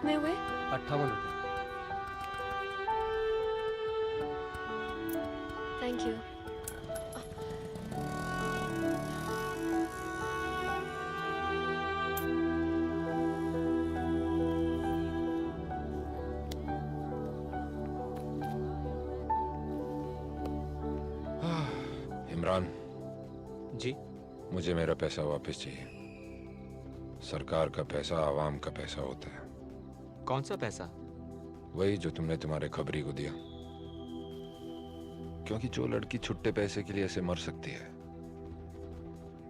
कितने हुए? 58 रुपए। Thank you. इमरान जी। मुझे मेरा पैसा वापस चाहिए। सरकार का पैसा आवाम का पैसा होता है। कौन सा पैसा? वही जो तुमने तुम्हारे खबरी को दिया। क्योंकि जो लड़की छुट्टे पैसे के लिए ऐसे मर सकती है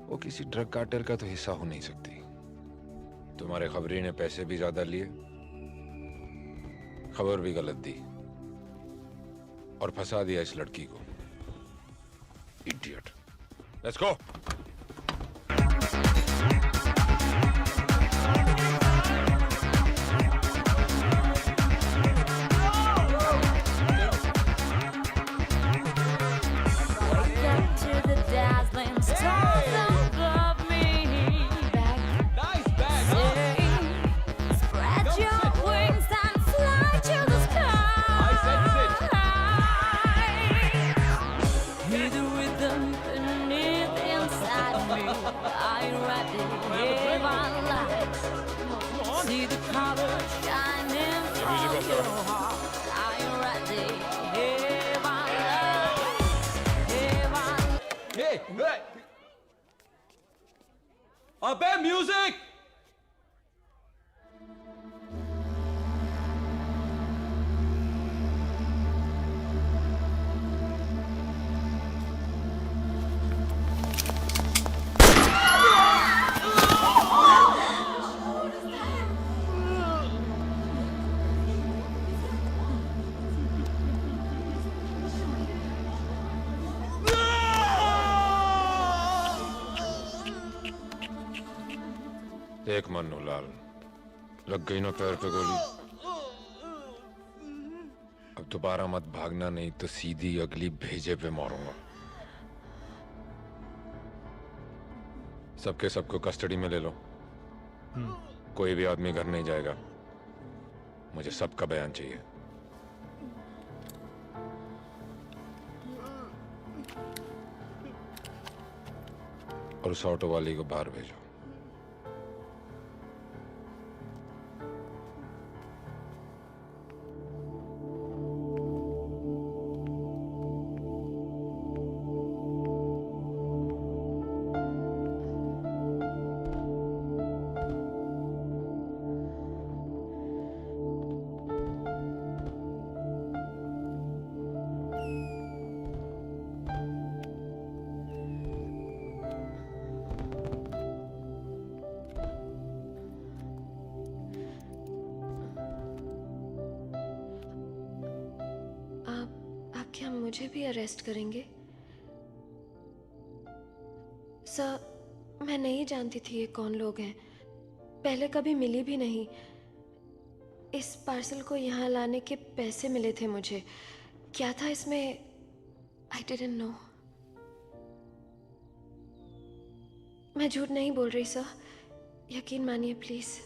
वो किसी ड्रग कार्टेल का तो हिस्सा हो नहीं सकती। तुम्हारे खबरी ने पैसे भी ज्यादा लिए, खबर भी गलत दी और फंसा दिया इस लड़की को। इडियट। Let's go. अबे म्यूजिक! देख मन्नू लाल, लग गई ना पैर पे गोली। अब दोबारा मत भागना, नहीं तो सीधी अगली भेजे पे मारूंगा। सबके सबको कस्टडी में ले लो। कोई भी आदमी घर नहीं जाएगा। मुझे सबका बयान चाहिए। और उस ऑटो वाली को बाहर भेजो। क्या मुझे भी अरेस्ट करेंगे? सर, मैं नहीं जानती थी ये कौन लोग हैं। पहले कभी मिली भी नहीं। इस पार्सल को यहाँ लाने के पैसे मिले थे मुझे। क्या था इसमें? I didn't know. मैं झूठ नहीं बोल रही सर, यकीन मानिए प्लीज।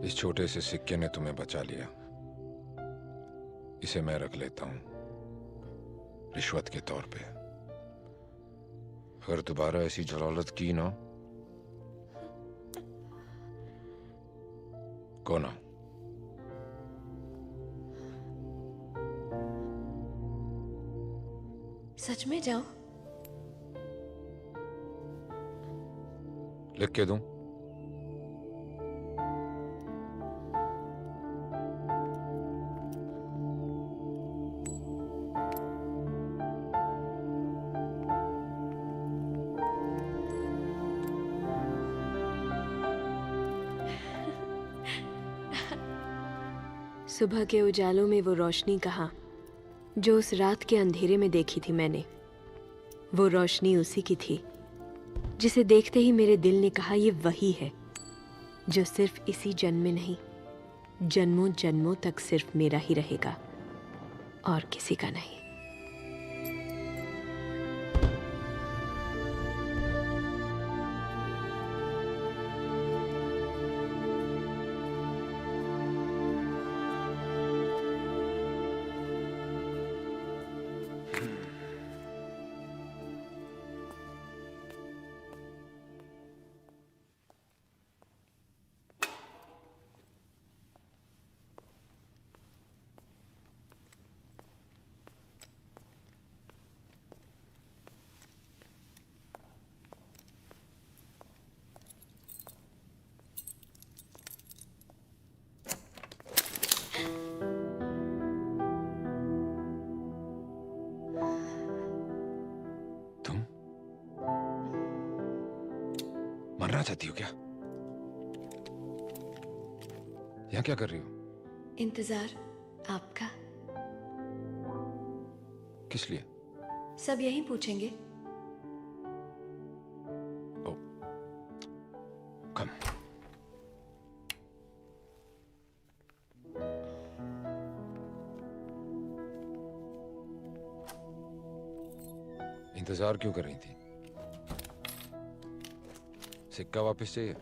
इस छोटे से सिक्के ने तुम्हें बचा लिया। इसे मैं रख लेता हूं रिश्वत के तौर पे। अगर दोबारा ऐसी जलालत की ना, कोना सच में जाऊं? लिख के दूं? सुबह के उजालों में वो रोशनी कहाँ, जो उस रात के अंधेरे में देखी थी मैंने, वो रोशनी उसी की थी जिसे देखते ही मेरे दिल ने कहा ये वही है जो सिर्फ इसी जन्म में नहीं, जन्मों जन्मों तक सिर्फ मेरा ही रहेगा और किसी का नहीं। तुम मरना चाहती हो क्या? यहाँ क्या कर रही हो? इंतजार आपका। किस लिए? सब यही पूछेंगे। ओ, कम। इंतजार क्यों कर रही थी? सिक्का वापस चाहिए?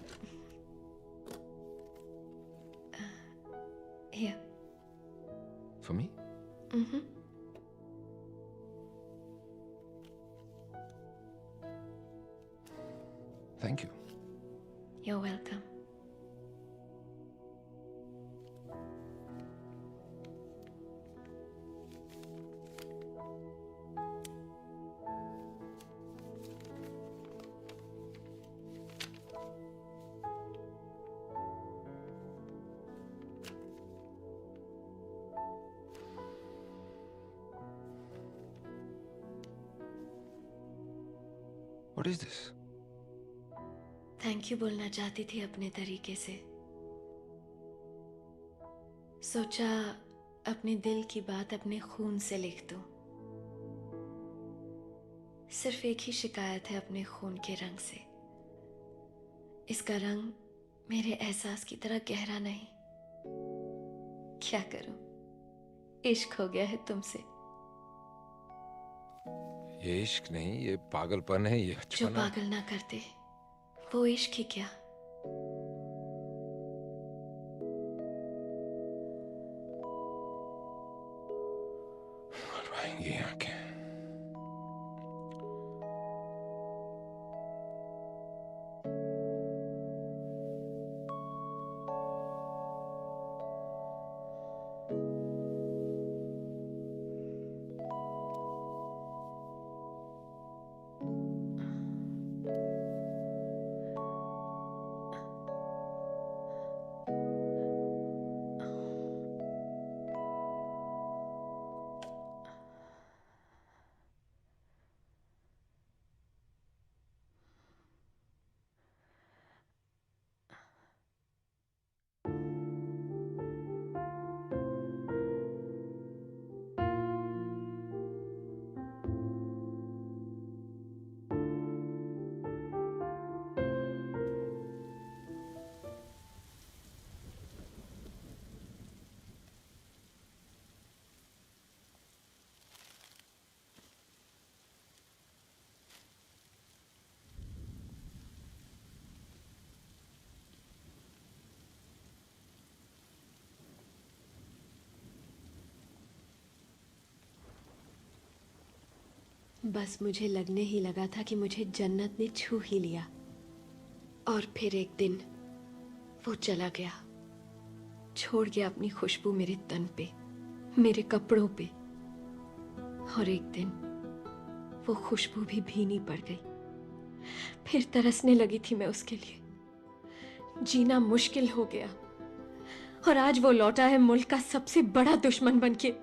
Here. For me? Mhm. Thank you. You're welcome. What is this? Thank you बोलना चाहती थी अपने तरीके से। सोचा अपने दिल की बात अपने खून से लिख दूं। सिर्फ एक ही शिकायत है अपने खून के रंग से। इसका रंग मेरे एहसास की तरह गहरा नहीं। क्या करूं, इश्क हो गया है तुमसे। ये इश्क नहीं, ये पागलपन है, ये जो बचपन है। पागल ना करते वो इश्क ही क्या। मरवाएंगी आंखें। बस मुझे लगने ही लगा था कि मुझे जन्नत ने छू ही लिया। और फिर एक दिन वो चला गया, छोड़ गया अपनी खुशबू मेरे तन पे, मेरे कपड़ों पे। और एक दिन वो खुशबू भी भीनी पड़ गई। फिर तरसने लगी थी मैं उसके लिए। जीना मुश्किल हो गया। और आज वो लौटा है मुल्क का सबसे बड़ा दुश्मन बनके।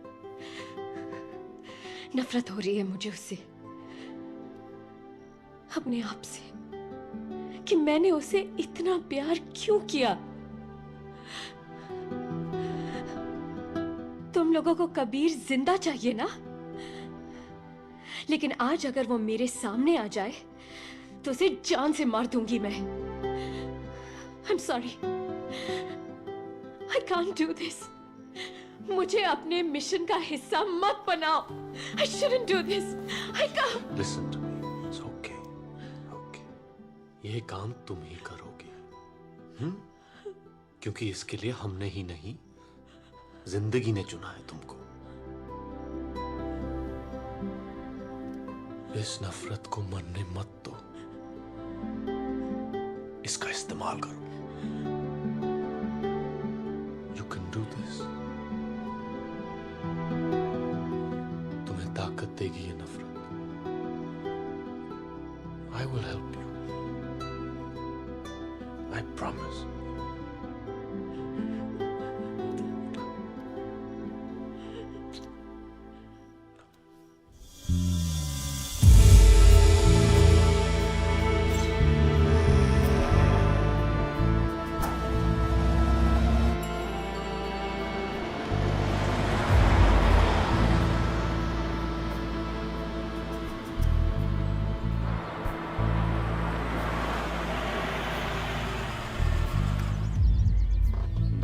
नफरत हो रही है मुझे उससे, अपने आप से, कि मैंने उसे इतना प्यार क्यों किया। तुम लोगों को कबीर जिंदा चाहिए ना, लेकिन आज अगर वो मेरे सामने आ जाए तो उसे जान से मार दूंगी मैं। I'm sorry. I can't do this. मुझे अपने मिशन का हिस्सा मत बनाओ। I shouldn't do this. I can't. Listen to me. It's okay. Okay. ये काम तुम ही करोगी, क्योंकि इसके लिए हमने ही नहीं, जिंदगी ने चुना है तुमको। इस नफरत को मरने मत दो, इसका इस्तेमाल करो। You can do this. तुम्हें ताकत देगी ये नफरत। I will help you. I promise.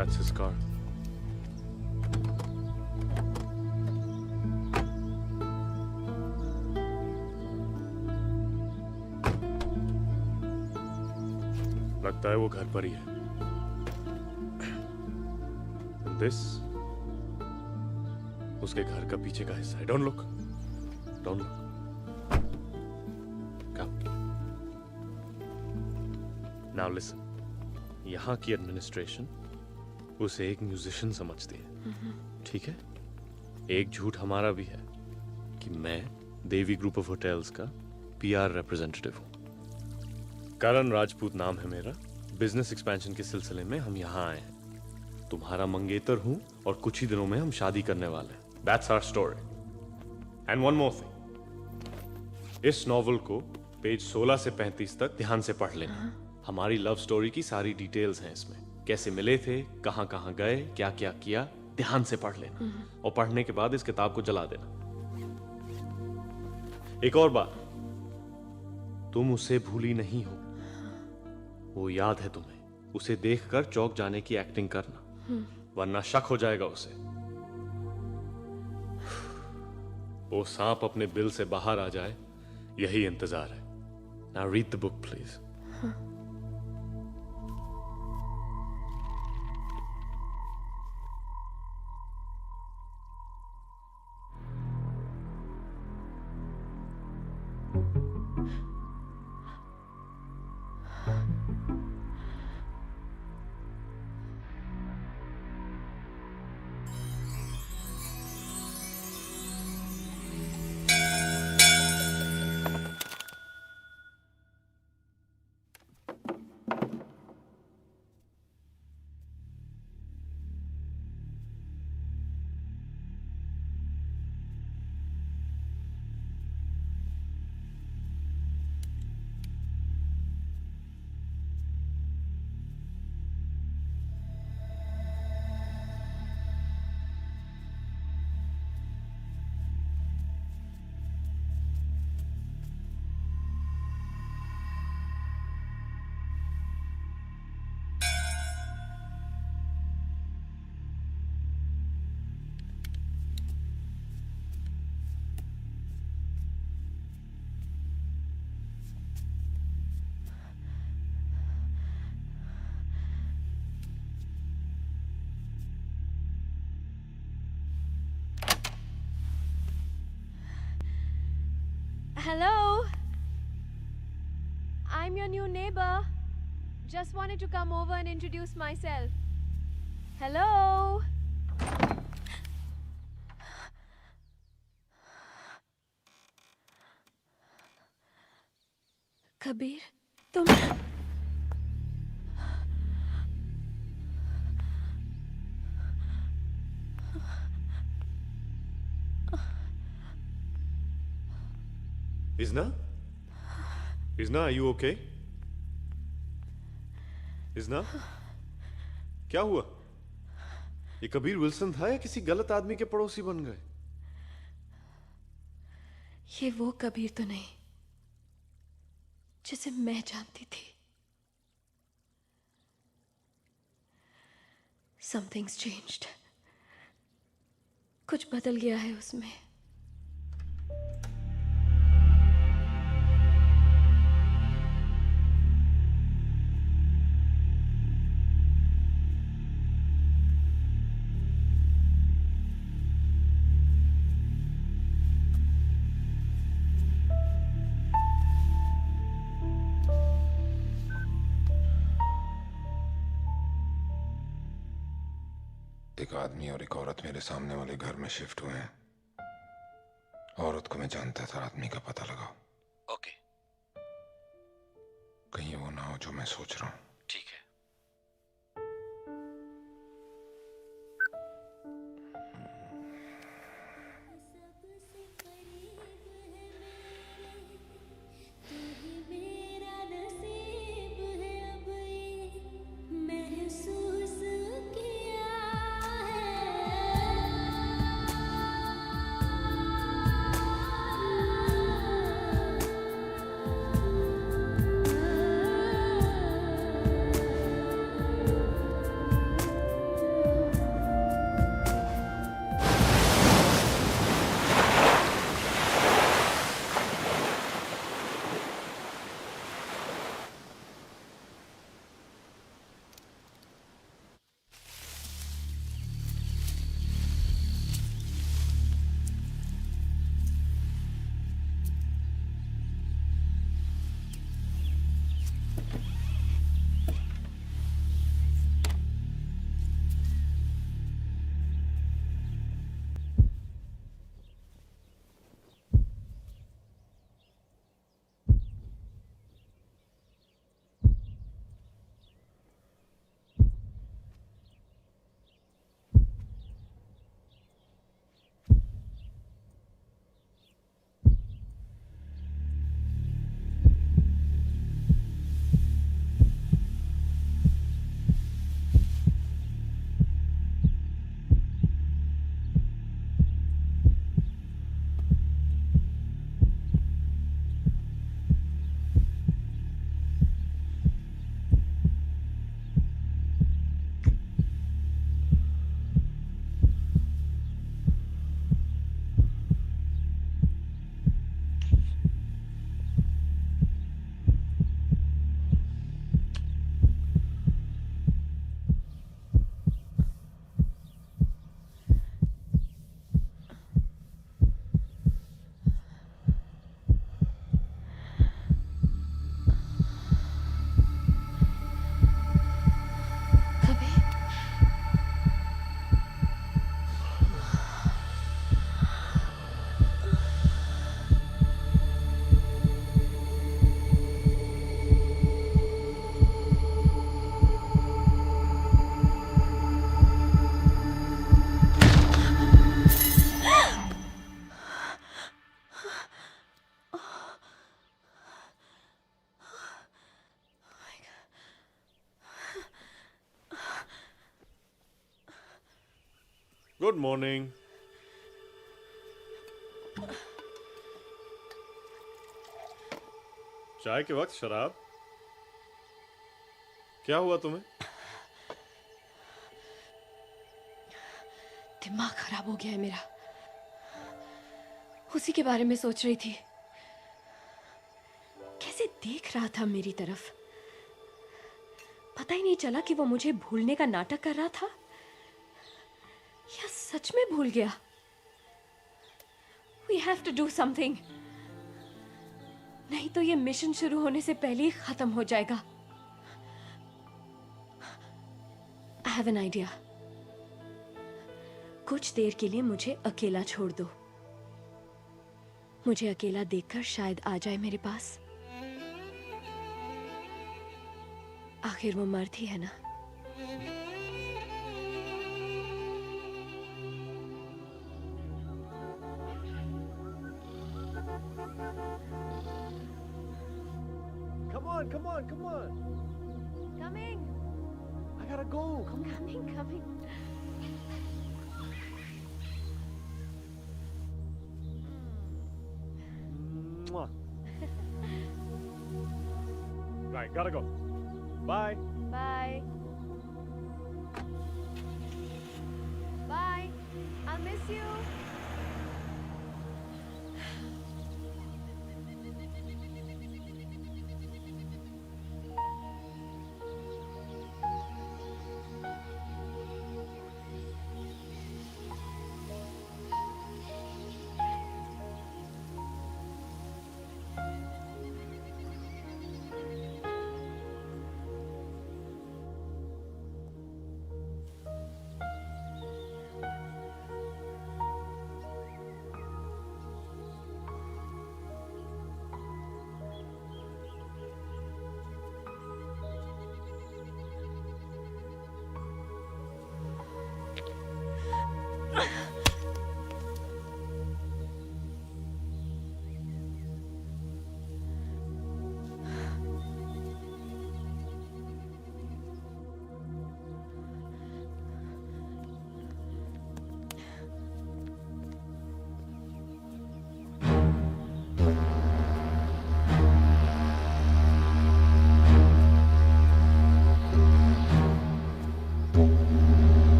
That's his car. लगता है वो घर पर ही है। This उसके घर का पीछे का हिस्सा है। Don't look. Don't look. Come. Now listen. यहाँ की एडमिनिस्ट्रेशन उसे एक म्यूजिशियन समझती है, ठीक है? एक झूठ हमारा भी है कि मैं देवी ग्रुप ऑफ होटल्स का पीआर रिप्रेजेंटेटिव हूं। करण राजपूत नाम है मेरा। बिजनेस एक्सपेंशन के सिलसिले में हम यहाँ आए हैं। तुम्हारा मंगेतर हूं और कुछ ही दिनों में हम शादी करने वाले हैं। That's our story. And one more thing. इस नॉवल को पेज 16 से 35 तक ध्यान से पढ़ लेना। हमारी लव स्टोरी की सारी डिटेल्स हैं इसमें। कैसे मिले थे, कहां कहां गए, क्या क्या किया, ध्यान से पढ़ लेना। और पढ़ने के बाद इस किताब को जला देना। एक और बात, तुम उसे भूली नहीं हो, वो याद है तुम्हें। उसे देखकर चौंक जाने की एक्टिंग करना, वरना शक हो जाएगा उसे। वो सांप अपने बिल से बाहर आ जाए, यही इंतजार है। Now read the book please. Hello. I'm your new neighbor. Just wanted to come over and introduce myself. Hello. Kabir, तुम Isna? Isna, are you okay? Isna? क्या हुआ? ये कबीर विल्सन था या किसी गलत आदमी के पड़ोसी बन गए? ये वो कबीर तो नहीं जिसे मैं जानती थी। Something's changed. कुछ बदल गया है उसमें। एक आदमी और एक औरत मेरे सामने वाले घर में शिफ्ट हुए हैं। औरत को मैं जानता था, आदमी का पता लगाओ। ओके, कहीं वो ना हो जो मैं सोच रहा हूँ। ठीक है। Good morning. चाय के वक्त शराब? क्या हुआ तुम्हें? दिमाग खराब हो गया है मेरा। उसी के बारे में सोच रही थी। कैसे देख रहा था मेरी तरफ। पता ही नहीं चला कि वो मुझे भूलने का नाटक कर रहा था या सच में भूल गया। We have to do something. नहीं तो ये मिशन शुरू होने से पहले ही खत्म हो जाएगा। I have an idea. कुछ देर के लिए मुझे अकेला छोड़ दो। मुझे अकेला देखकर शायद आ जाए मेरे पास। आखिर वो मर्द ही है ना। Come on, come on. Coming. I gotta go. Come on. Coming. Right, gotta go. Bye. Bye. Bye. I'll miss you.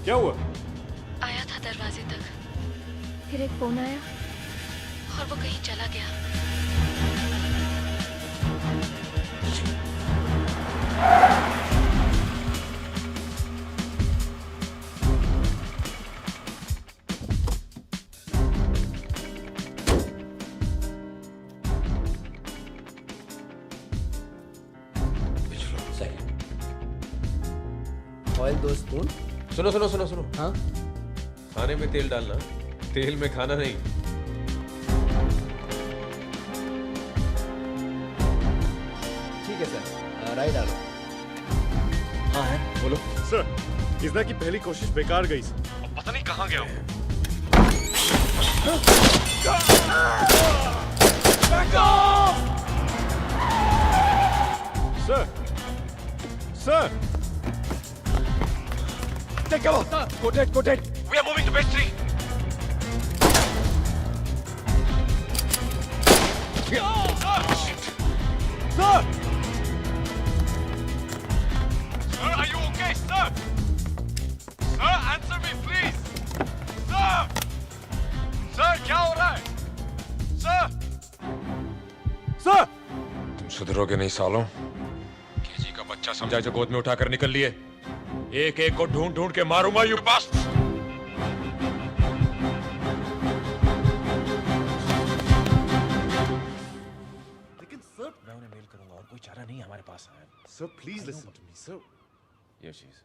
क्या हुआ? आया था दरवाजे तक, फिर एक फोन आया और वो कहीं चला गया। Oil 2 spoon. सुनो सुनो सुनो सुनो, हाँ खाने में तेल डालना, तेल में खाना नहीं। ठीक है सर, राई डालो। हाँ है, बोलो। सर, इजना की पहली कोशिश बेकार गई सर। अब पता नहीं कहाँ गया वो। Sir, sir, Take cover! Go dead, go dead! We are moving to base 3! Sir! Sir, are you okay, sir? Sir, answer me, please. Sir! Sir, क्या हो रहा है? Sir! Sir! तुम सुधरोगे नहीं सालों? केजी का बच्चा समझा जो गोद में उठाकर निकल लिए। एक एक को ढूंढ ढूंढ के मारूंगा यू बस। लेकिन सर, मैं उन्हें मेल करूंगा और कोई चारा नहीं हमारे पास है। Sir, please listen to me, sir. ये चीज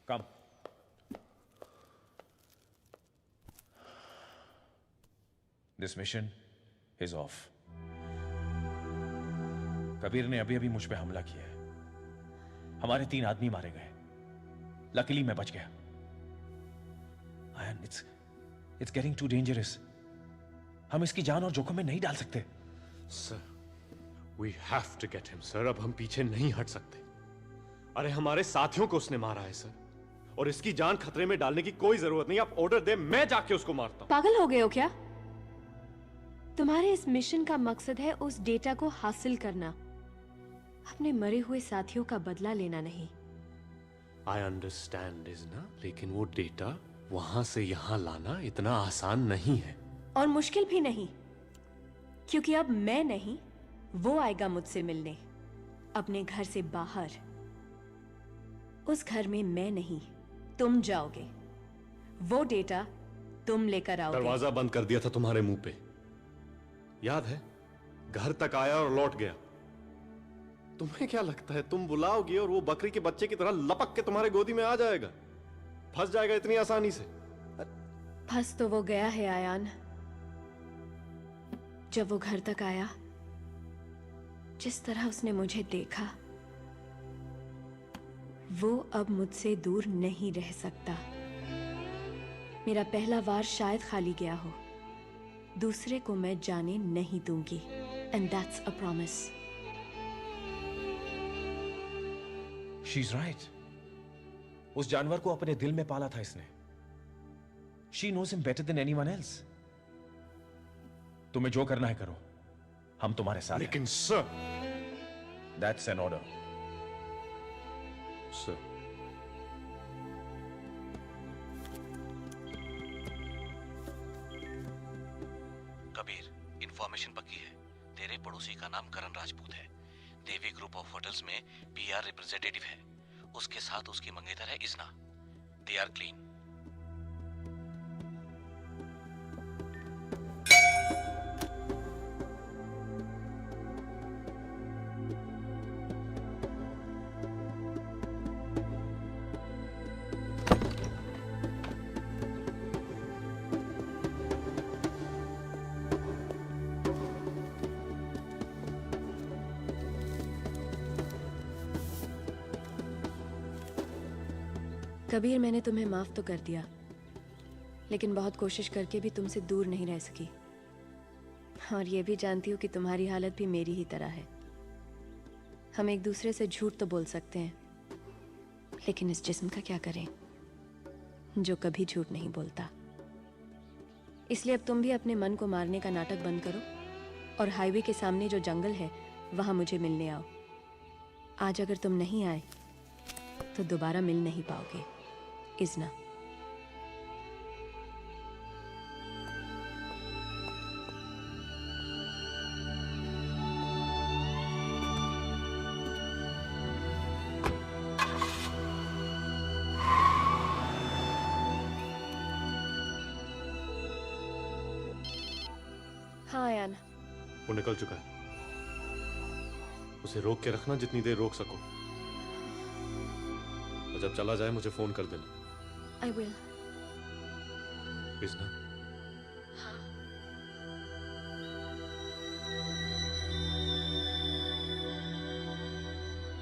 कम। This mission is off. Kabir ने अभी अभी मुझ पे हमला किया है। हमारे 3 आदमी मारे गए। लकीली मैं बच गया। Ayan, it's getting too dangerous. हम इसकी जान और जोखिम में नहीं डाल सकते। Sir, we have to get him, sir. अब हम पीछे नहीं हट सकते। अरे हमारे साथियों को उसने मारा है सर, और इसकी जान खतरे में डालने की कोई जरूरत नहीं। आप ऑर्डर दे, मैं जाके उसको मारता हूं। पागल हो गए हो क्या? तुम्हारे इस मिशन का मकसद है उस डेटा को हासिल करना, अपने मरे हुए साथियों का बदला लेना नहीं। I understand, इजना, लेकिन वो डेटा वहां से यहां लाना इतना आसान नहीं है। और मुश्किल भी नहीं, क्योंकि अब मैं नहीं, वो आएगा मुझसे मिलने, अपने घर से बाहर। उस घर में मैं नहीं, तुम जाओगे। वो डेटा तुम लेकर आओगे। दरवाजा बंद कर दिया था तुम्हारे मुंह पे, याद है? घर तक आया और लौट गया। तुम्हें क्या लगता है तुम बुलाओगी और वो बकरी के बच्चे की तरह लपक के तुम्हारे गोदी में आ जाएगा, फंस जाएगा इतनी आसानी से? फंस तो वो गया है आयान। जब वो घर तक आया, जिस तरह उसने मुझे देखा, वो अब मुझसे दूर नहीं रह सकता। मेरा पहला वार शायद खाली गया हो, दूसरे को मैं जाने नहीं दूंगी। And that's a promise. She is right. उस जानवर को अपने दिल में पाला था इसने। She knows him better than anyone else. तुम्हें जो करना है करो, हम तुम्हारे साथ हैं। लेकिन sir, that's an order. Sir, Kabir, information पक्की है। तेरे पड़ोसी का नाम करण राजपूत है। देवी ग्रुप ऑफ होटल्स में पीआर रिप्रेजेंटेटिव है। उसके साथ उसकी मंगेतर है Izna. They are clean. Kabir, मैंने तुम्हें माफ तो कर दिया, लेकिन बहुत कोशिश करके भी तुमसे दूर नहीं रह सकी। और ये भी जानती हूँ कि तुम्हारी हालत भी मेरी ही तरह है। हम एक दूसरे से झूठ तो बोल सकते हैं, लेकिन इस जिस्म का क्या करें जो कभी झूठ नहीं बोलता। इसलिए अब तुम भी अपने मन को मारने का नाटक बंद करो और हाईवे के सामने जो जंगल है वहां मुझे मिलने आओ। आज अगर तुम नहीं आए तो दोबारा मिल नहीं पाओगे। इजना। हाँ आयान, वो निकल चुका है। उसे रोक के रखना जितनी देर रोक सको, और जब चला जाए मुझे फोन कर देना। I will. इजना,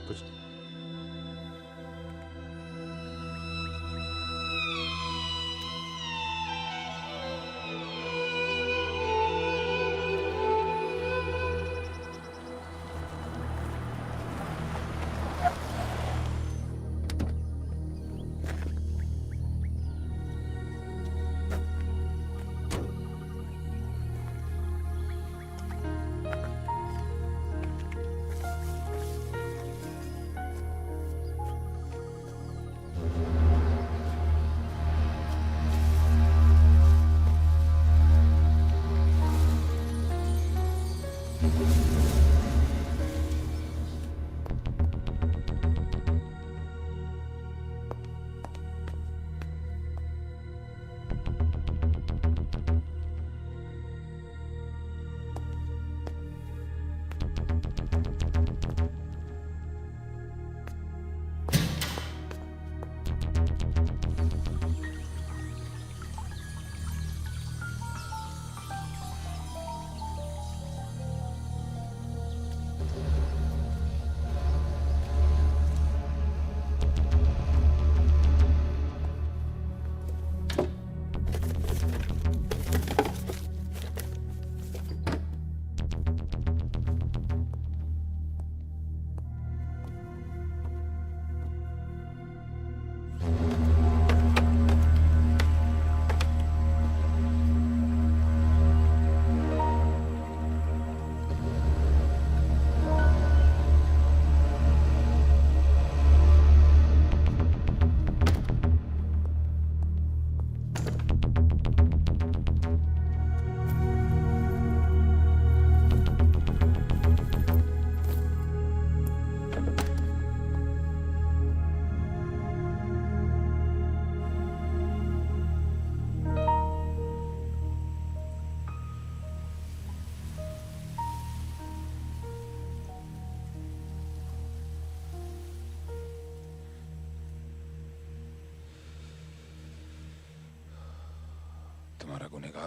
कुछ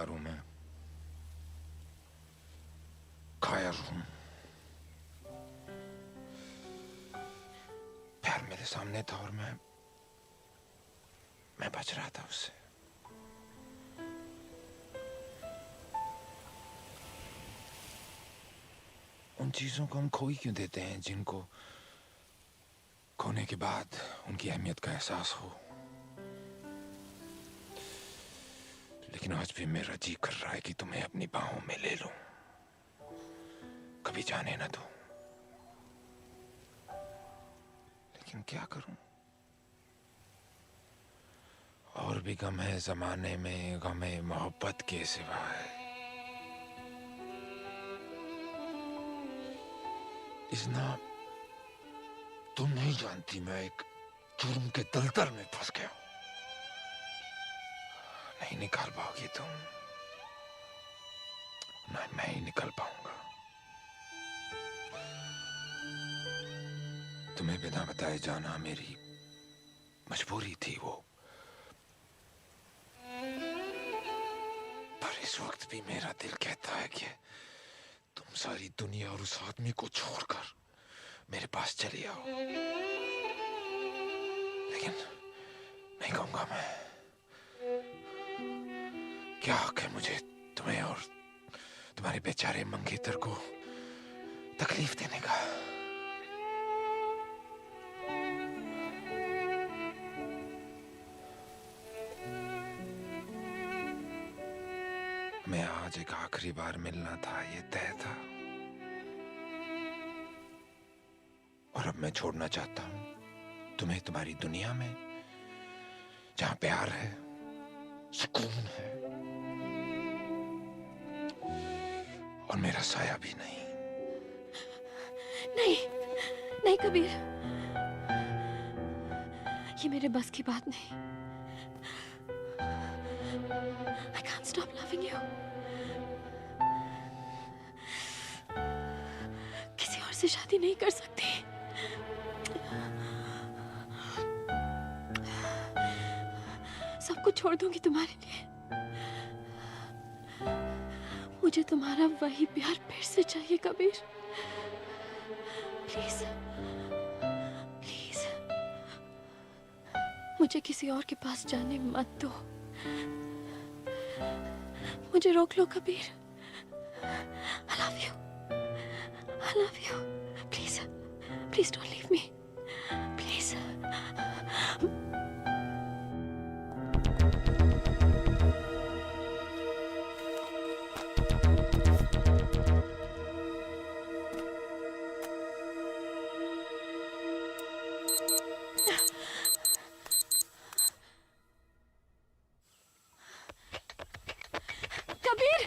बेकार हूं मैं, कायर हूं। प्यार मेरे सामने था और मैं बच रहा था उससे। उन चीजों को हम खो ही क्यों देते हैं जिनको खोने के बाद उनकी अहमियत का एहसास हो। लेकिन आज भी मेरा जी कर रहा है कि तुम्हें अपनी बाहों में ले लूं, कभी जाने न दूं। लेकिन क्या करूं, और भी गम है जमाने में, गमे मोहब्बत के सिवाय। इतना तुम नहीं जानती, मैं एक जुर्म के दलदल में फंस गया हूं। नहीं निकाल पाओगी तुम, ना मैं ही निकल पाऊंगा। तुम्हें बिना बताए जाना मेरी मजबूरी थी वो, पर इस वक्त भी मेरा दिल कहता है कि तुम सारी दुनिया और उस आदमी को छोड़कर मेरे पास चली आओ। लेकिन नहीं कहूंगा मैं। क्या हक है मुझे तुम्हें और तुम्हारे बेचारे मंगेतर को तकलीफ देने का। मैं आज एक आखिरी बार मिलना था, ये तय था, और अब मैं छोड़ना चाहता हूं तुम्हें तुम्हारी दुनिया में, जहां प्यार है, सुकून है, और मेरा साया भी नहीं। नहीं, नहीं कबीर, ये मेरे बस की बात नहीं। I can't stop loving you. किसी और से शादी नहीं कर सकती। सब कुछ छोड़ दूंगी तुम्हारे लिए। मुझे तुम्हारा वही प्यार फिर से चाहिए कबीर। प्लीज, प्लीज, मुझे किसी और के पास जाने मत दो। मुझे रोक लो Kabir. I love you. I love you. Please, please don't leave me. Please. Kabir!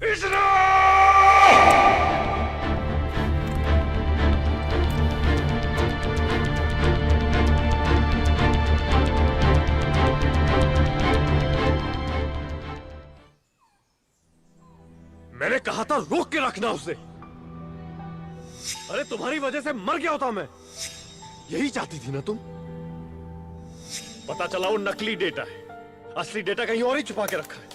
मैंने कहा था रोक के रखना उसे। अरे तुम्हारी वजह से मर गया होता मैं। यही चाहती थी ना तुम? पता चला वो नकली डेटा है, असली डेटा कहीं और ही छुपा के रखा है।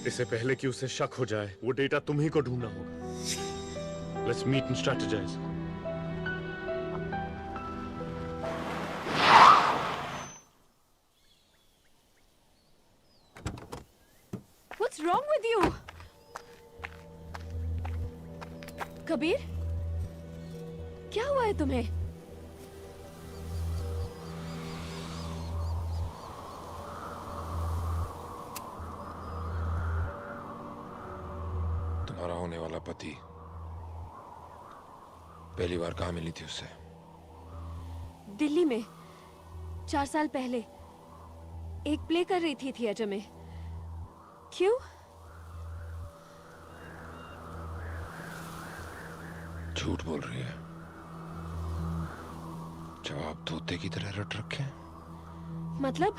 इससे पहले कि उसे शक हो जाए, वो डेटा तुम्ही को ढूंढना होगा। Let's meet and strategise. What's wrong with you? Kabir, क्या हुआ है तुम्हें? तुम्हारा होने वाला पति पहली बार कहाँ मिली थी उससे? दिल्ली में 4 साल पहले एक प्ले कर रही थी थिएटर में। क्यों? झूठ बोल रही है। जवाब तोते की तरह रट रखे हैं। मतलब?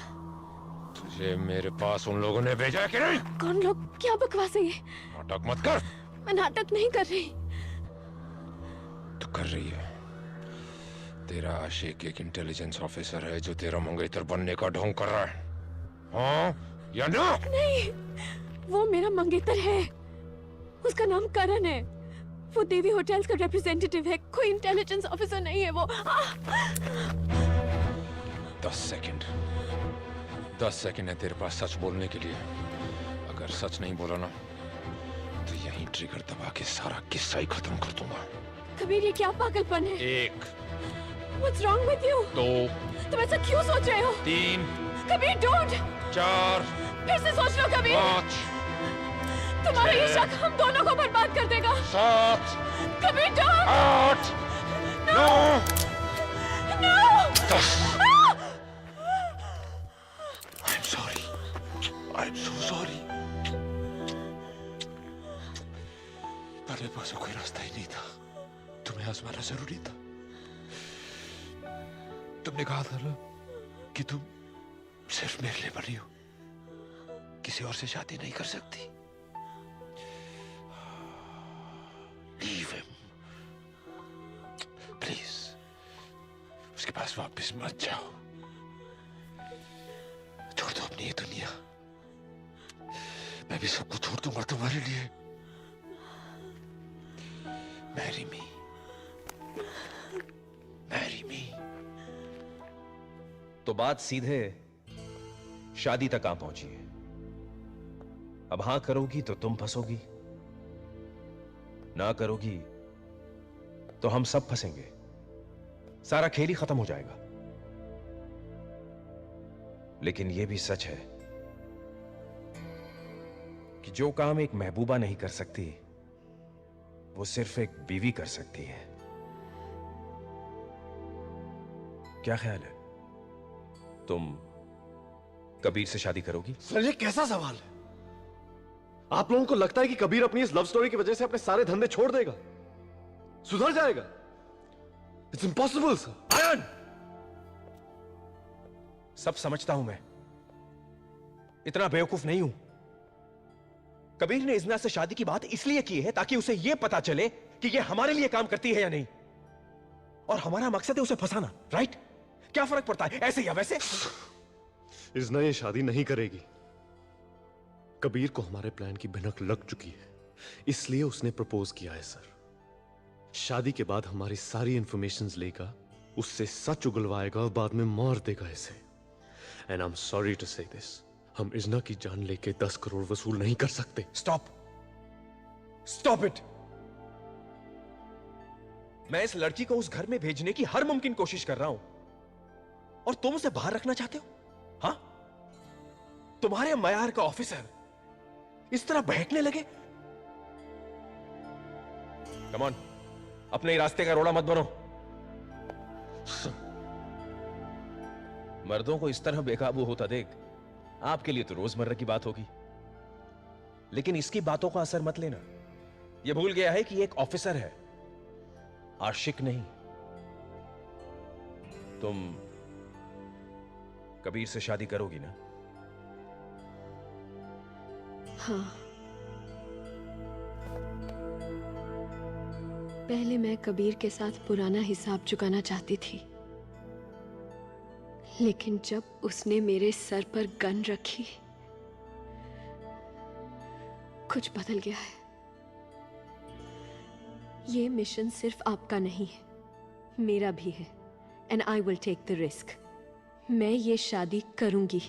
तुझे मेरे पास उन लोगों ने भेजा है कि नहीं? कौन लोग? क्या बकवास है ये? नाटक मत कर। मैं नाटक नहीं कर रही। तू कर रही है। तेरा आशिक एक इंटेलिजेंस ऑफिसर है जो तेरा मंगेतर बनने का ढोंग कर रहा है। हाँ या ना? नहीं, वो मेरा मंगेतर है। उसका नाम करण है। वो देवी होटल्स का रिप्रेजेंटेटिव है, कोई इंटेलिजेंस ऑफिसर नहीं है वो। 10 सेकंड है तेरे पास सच बोलने के लिए। अगर सच नहीं बोला ना तो यहीं ट्रिगर दबा के सारा किस्सा ही खत्म कर दूंगा। कबीर, ये क्या पागलपन है? 1 What's wrong with you? 2 तुम ऐसा क्यों सोच रहे हो? 3 कबीर, don't! 4 फिर से सोच लो कबीर। 5 तुम्हारा ये शक हम दोनों को बर्बाद कर देगा। 7 Kabir, don't! 8 9 No! 10 I'm sorry. I'm so sorry. मेरे पास कोई रास्ता ही नहीं था। तुम्हें आजमाना जरूरी था। तुमने कहा था ना कि तुम सिर्फ मेरे लिए बनी हो, किसी और से शादी नहीं कर सकती। Leave him. Please. उसके पास वापस मत जाओ। छोड़ दो अपनी ये दुनिया। मैं भी सब कुछ छोड़ दूंगा तुम्हारे लिए। Marry me. Marry me. तो बात सीधे शादी तक आ पहुंची है। अब हां करोगी तो तुम फंसोगी, ना करोगी तो हम सब फंसेंगे। सारा खेल ही खत्म हो जाएगा। लेकिन यह भी सच है कि जो काम एक महबूबा नहीं कर सकती, वो सिर्फ एक बीवी कर सकती है। क्या ख्याल है? तुम कबीर से शादी करोगी? सर, ये कैसा सवाल है? आप लोगों को लगता है कि कबीर अपनी इस लव स्टोरी की वजह से अपने सारे धंधे छोड़ देगा, सुधर जाएगा? It's impossible sir. आयन! सब समझता हूं मैं, इतना बेवकूफ नहीं हूं। कबीर ने इज़ना से शादी की बात इसलिए की है ताकि उसे यह पता चले कि यह हमारे लिए काम करती है या नहीं, और हमारा मकसद है उसे फंसाना। राइट? क्या फर्क पड़ता है, ऐसे या वैसे? इज़ना ये शादी नहीं करेगी। कबीर को हमारे प्लान की भनक लग चुकी है, इसलिए उसने प्रपोज किया है सर। शादी के बाद हमारी सारी इंफॉर्मेशंस लेगा, उससे सच उगलवाएगा और बाद में मार देगा इसे। And I am sorry to say this, हम इज़ना की जान लेके 10 करोड़ वसूल नहीं कर सकते। Stop, stop it. मैं इस लड़की को उस घर में भेजने की हर मुमकिन कोशिश कर रहा हूं, और तुम उसे बाहर रखना चाहते हो? हाँ? तुम्हारे मयार का ऑफिसर इस तरह बहकने लगे? कम ऑन, अपने रास्ते का रोड़ा मत बनो। मर्दों को इस तरह बेकाबू होता देख आपके लिए तो रोजमर्रा की बात होगी, लेकिन इसकी बातों का असर मत लेना। यह भूल गया है कि ये एक ऑफिसर है, आशिक नहीं। तुम कबीर से शादी करोगी ना? हाँ। पहले मैं कबीर के साथ पुराना हिसाब चुकाना चाहती थी, लेकिन जब उसने मेरे सर पर गन रखी, कुछ बदल गया है। ये मिशन सिर्फ आपका नहीं है, मेरा भी है। And I will take the risk. मैं ये शादी करूंगी।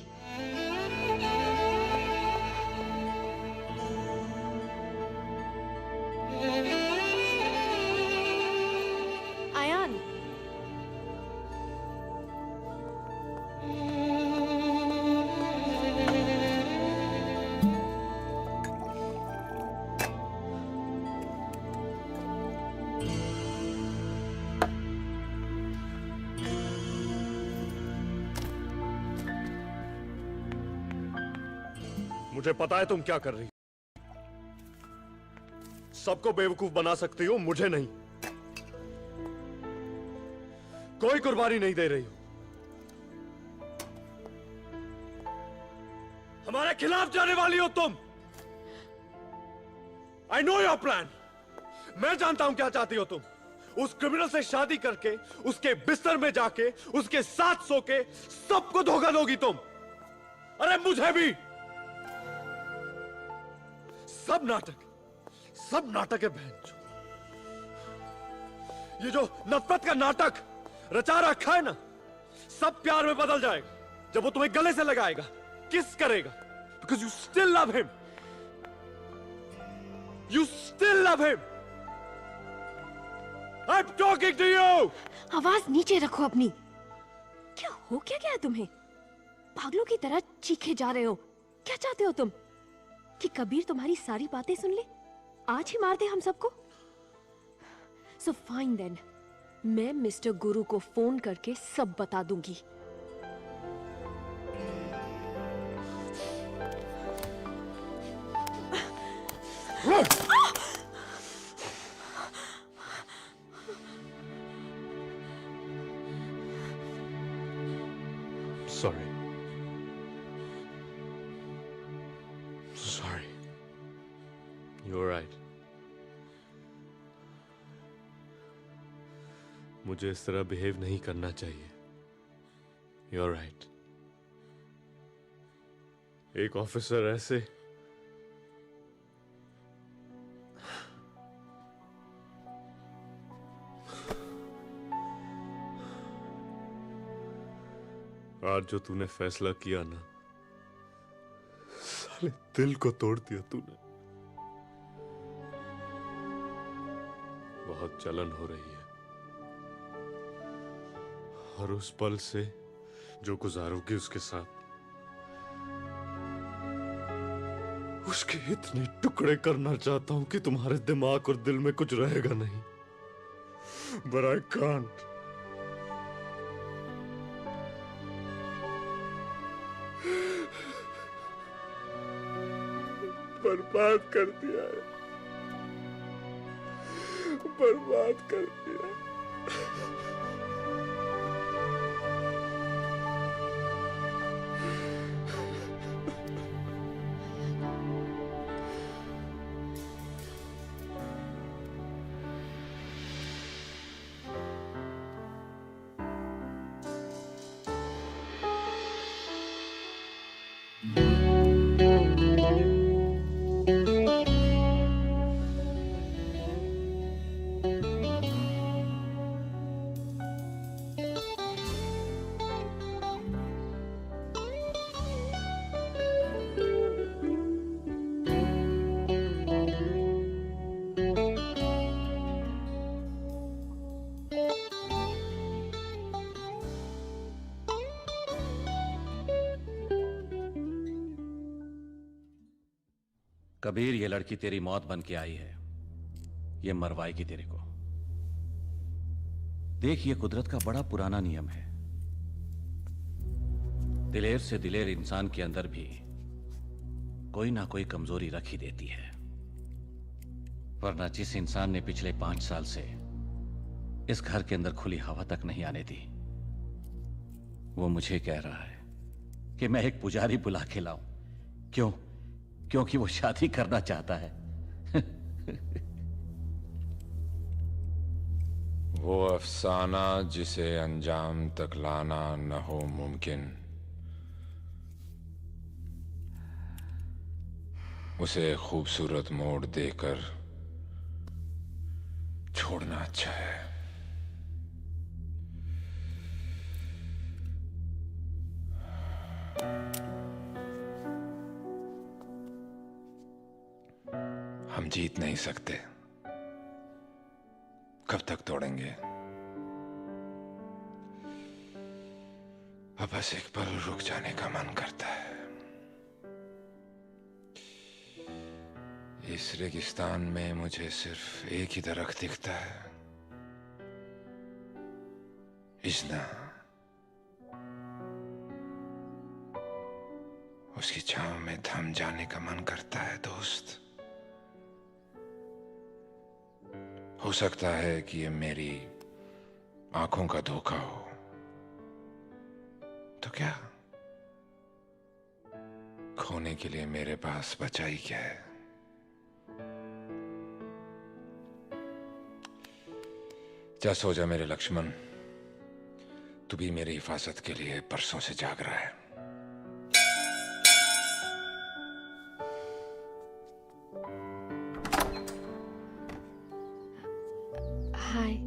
आयान, मुझे पता है तुम क्या कर रही हो। सबको बेवकूफ बना सकती हो, मुझे नहीं। कोई कुर्बानी नहीं दे रही हो। हमारे खिलाफ जाने वाली हो तुम। I know your plan. मैं जानता हूं क्या चाहती हो तुम। उस क्रिमिनल से शादी करके, उसके बिस्तर में जाके, उसके साथ सो के सबको धोखा दोगी तुम। अरे मुझे भी। सब नाटक है बहन। ये जो नफरत का नाटक रचा रखा है ना, सब प्यार में बदल जाएगा जब वो तुम्हें गले से लगाएगा, किस करेगा। Because you still love him. You still love him. I am talking to you. आवाज नीचे रखो अपनी। क्या हो क्या गया तुम्हें? पागलों की तरह चीखे जा रहे हो। क्या चाहते हो तुम? कि कबीर तुम्हारी सारी बातें सुन ले, आज ही मार दे हम सबको? सो फाइन देन, मैं मिस्टर गुरु को फोन करके सब बता दूंगी। Sorry. Sorry. You're right. मुझे इस तरह बिहेव नहीं करना चाहिए। You're right. एक ऑफिसर ऐसे आज जो तूने फैसला किया ना, साले दिल को तोड़ दिया तूने। बहुत जलन हो रही है, और उस पल से जो गुजारोगी उसके साथ, उसके इतने टुकड़े करना चाहता हूं कि तुम्हारे दिमाग और दिल में कुछ रहेगा नहीं। But I can't. बर्बाद कर दिया है, बर्बाद कर दिया। कबीर, ये लड़की तेरी मौत बन के आई है, ये मरवाएगी तेरे को। देख, ये कुदरत का बड़ा पुराना नियम है। दिलेर से दिलेर इंसान के अंदर भी कोई ना कोई कमजोरी रख ही देती है, वरना जिस इंसान ने पिछले 5 साल से इस घर के अंदर खुली हवा तक नहीं आने दी, वो मुझे कह रहा है कि मैं एक पुजारी बुला के लाऊं। क्यों? क्योंकि वो शादी करना चाहता है। वो अफसाना जिसे अंजाम तक लाना न हो मुमकिन, उसे खूबसूरत मोड़ देकर छोड़ना अच्छा है। हम जीत नहीं सकते, कब तक तोड़ेंगे? अब बस एक पल रुक जाने का मन करता है। इस रेगिस्तान में मुझे सिर्फ एक ही दरख्त दिखता है, इजना। उसकी छांव में थम जाने का मन करता है दोस्त। हो सकता है कि ये मेरी आंखों का धोखा हो, तो क्या? खोने के लिए मेरे पास बचा ही क्या है? जा सो जा मेरे लक्ष्मण, तू भी मेरी हिफाजत के लिए परसों से जाग रहा है। हाय।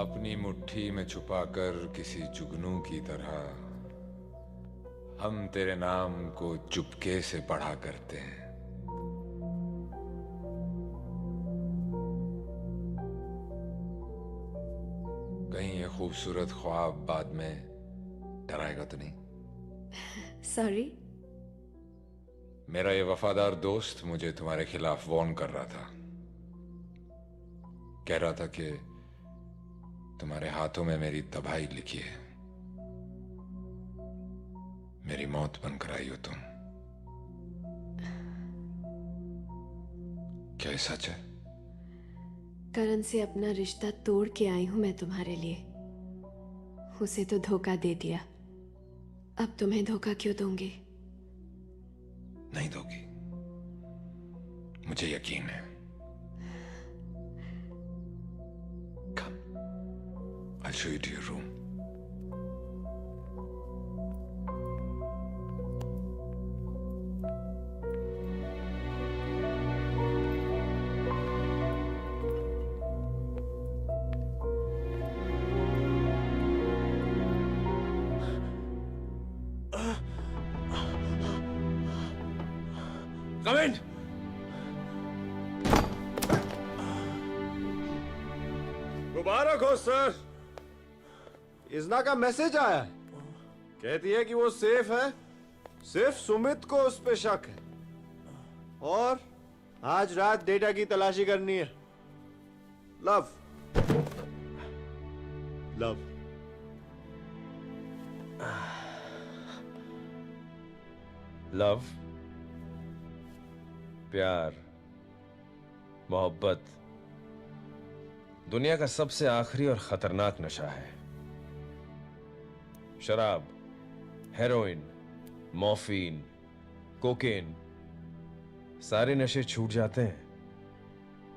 अपनी मुट्ठी में छुपाकर किसी जुगनू की तरह हम तेरे नाम को चुपके से पढ़ा करते हैं। कहीं ये खूबसूरत ख्वाब बाद में डराएगा तो नहीं? सॉरी। मेरा ये वफादार दोस्त मुझे तुम्हारे खिलाफ वार्न कर रहा था। कह रहा था कि तुम्हारे हाथों में मेरी तबाही लिखी है, मेरी मौत बनकर आई हो तुम। क्या ये सच है? करण से अपना रिश्ता तोड़ के आई हूं मैं तुम्हारे लिए। उसे तो धोखा दे दिया, अब तुम्हें धोखा क्यों दूंगी? नहीं दोगी, मुझे यकीन है। I'll show you to your room. Come in. मुबारक हो सर। इजना का मैसेज आया है, कहती है कि वो सेफ है, सिर्फ सुमित को उस पे शक है और आज रात डेटा की तलाशी करनी है। लव लव लव, प्यार, मोहब्बत दुनिया का सबसे आखिरी और खतरनाक नशा है। शराब, हेरोइन, मॉर्फिन, कोकेन, सारे नशे छूट जाते हैं,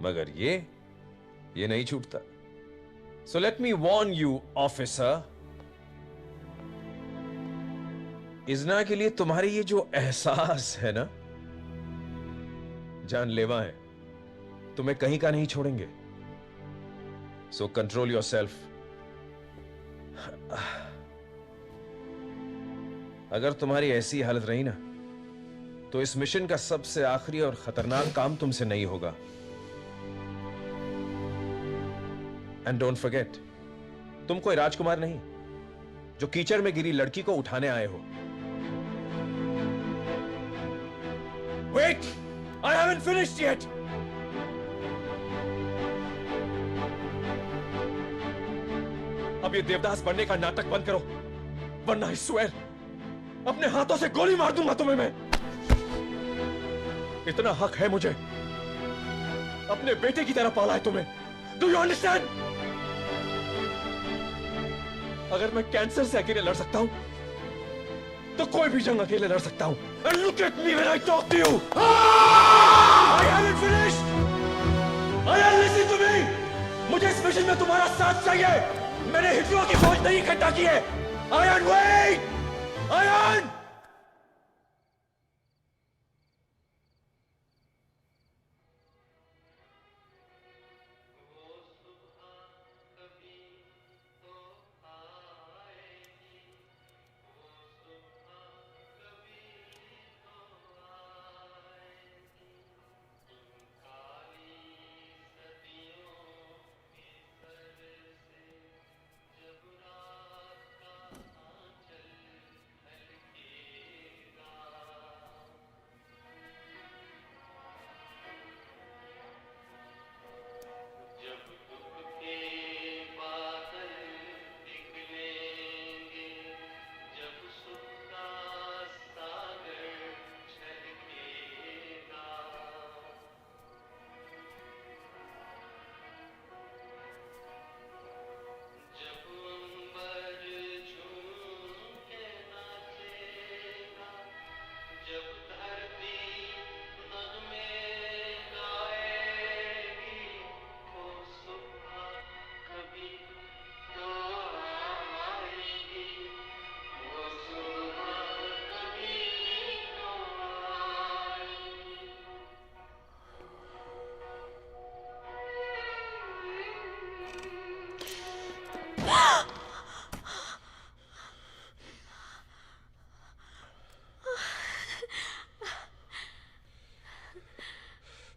मगर ये नहीं छूटता। So let me warn you officer, Izna के लिए तुम्हारे ये जो एहसास है ना, जानलेवा है, तुम्हें कहीं का नहीं छोड़ेंगे। So control yourself. अगर तुम्हारी ऐसी हालत रही ना, तो इस मिशन का सबसे आखिरी और खतरनाक काम तुमसे नहीं होगा। एंड डोंट फॉरगेट, तुम कोई राजकुमार नहीं जो कीचड़ में गिरी लड़की को उठाने आए हो। Wait, I haven't finished yet. अब ये देवदास बनने का नाटक बंद करो, वरना आई स्वेयर अपने हाथों से गोली मार दूंगा तुम्हें मैं। इतना हक है मुझे, अपने बेटे की तरह पाला है तुम्हें। Do you understand? अगर मैं कैंसर से अकेले लड़ सकता हूं तो कोई भी जंग अकेले लड़ सकता हूं। And look at me when I talk to you. I haven't finished. Ayan, listen to me. मुझे इस मिशन में तुम्हारा साथ चाहिए। मैंने हिटलर की फौज नहीं इकट्ठा की है। Ayan, wait. Ayan.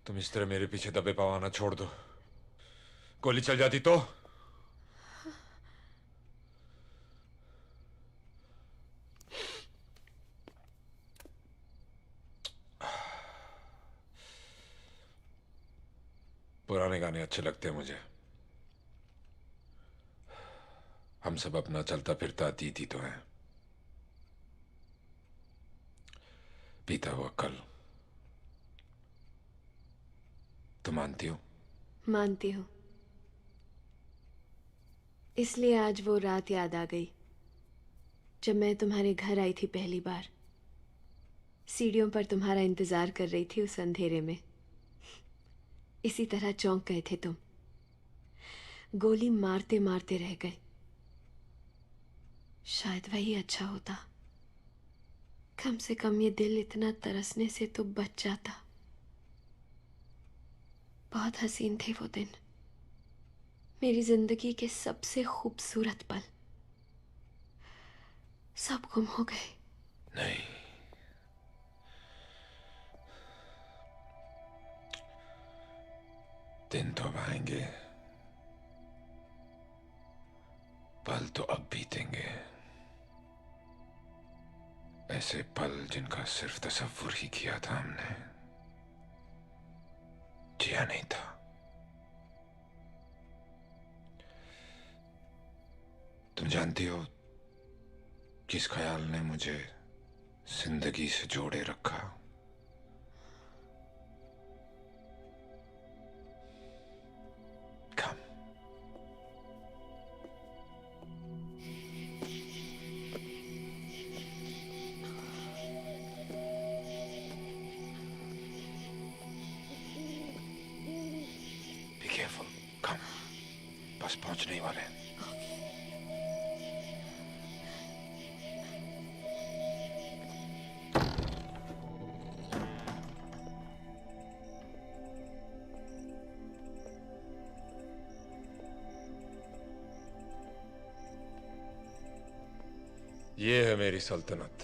तुम इस तरह मेरे पीछे दबे पवाना छोड़ दो। गोली चल जाती तो? पुराने गाने अच्छे लगते हैं मुझे। हम सब अपना चलता फिरता अतीत ही तो हैं। बीता हुआ कल। तुम मानती हो? मानती हूँ। इसलिए आज वो रात याद आ गई जब मैं तुम्हारे घर आई थी पहली बार। सीढ़ियों पर तुम्हारा इंतजार कर रही थी उस अंधेरे में। इसी तरह चौंक गए थे तुम। गोली मारते मारते रह गए। शायद वही अच्छा होता। कम से कम ये दिल इतना तरसने से तो बच जाता। बहुत हसीन थे वो दिन। मेरी जिंदगी के सबसे खूबसूरत पल सब गुम हो गए। नहीं, दिन तो अब आएंगे, पल तो अब बीतेंगे। ऐसे पल जिनका सिर्फ तसव्वुर ही किया था हमने, जिया नहीं था। तुम जानती हो किस ख्याल ने मुझे जिंदगी से जोड़े रखा? कम। Be careful. Come. बस पहुंचने ही वाले हैं। ये है मेरी सल्तनत।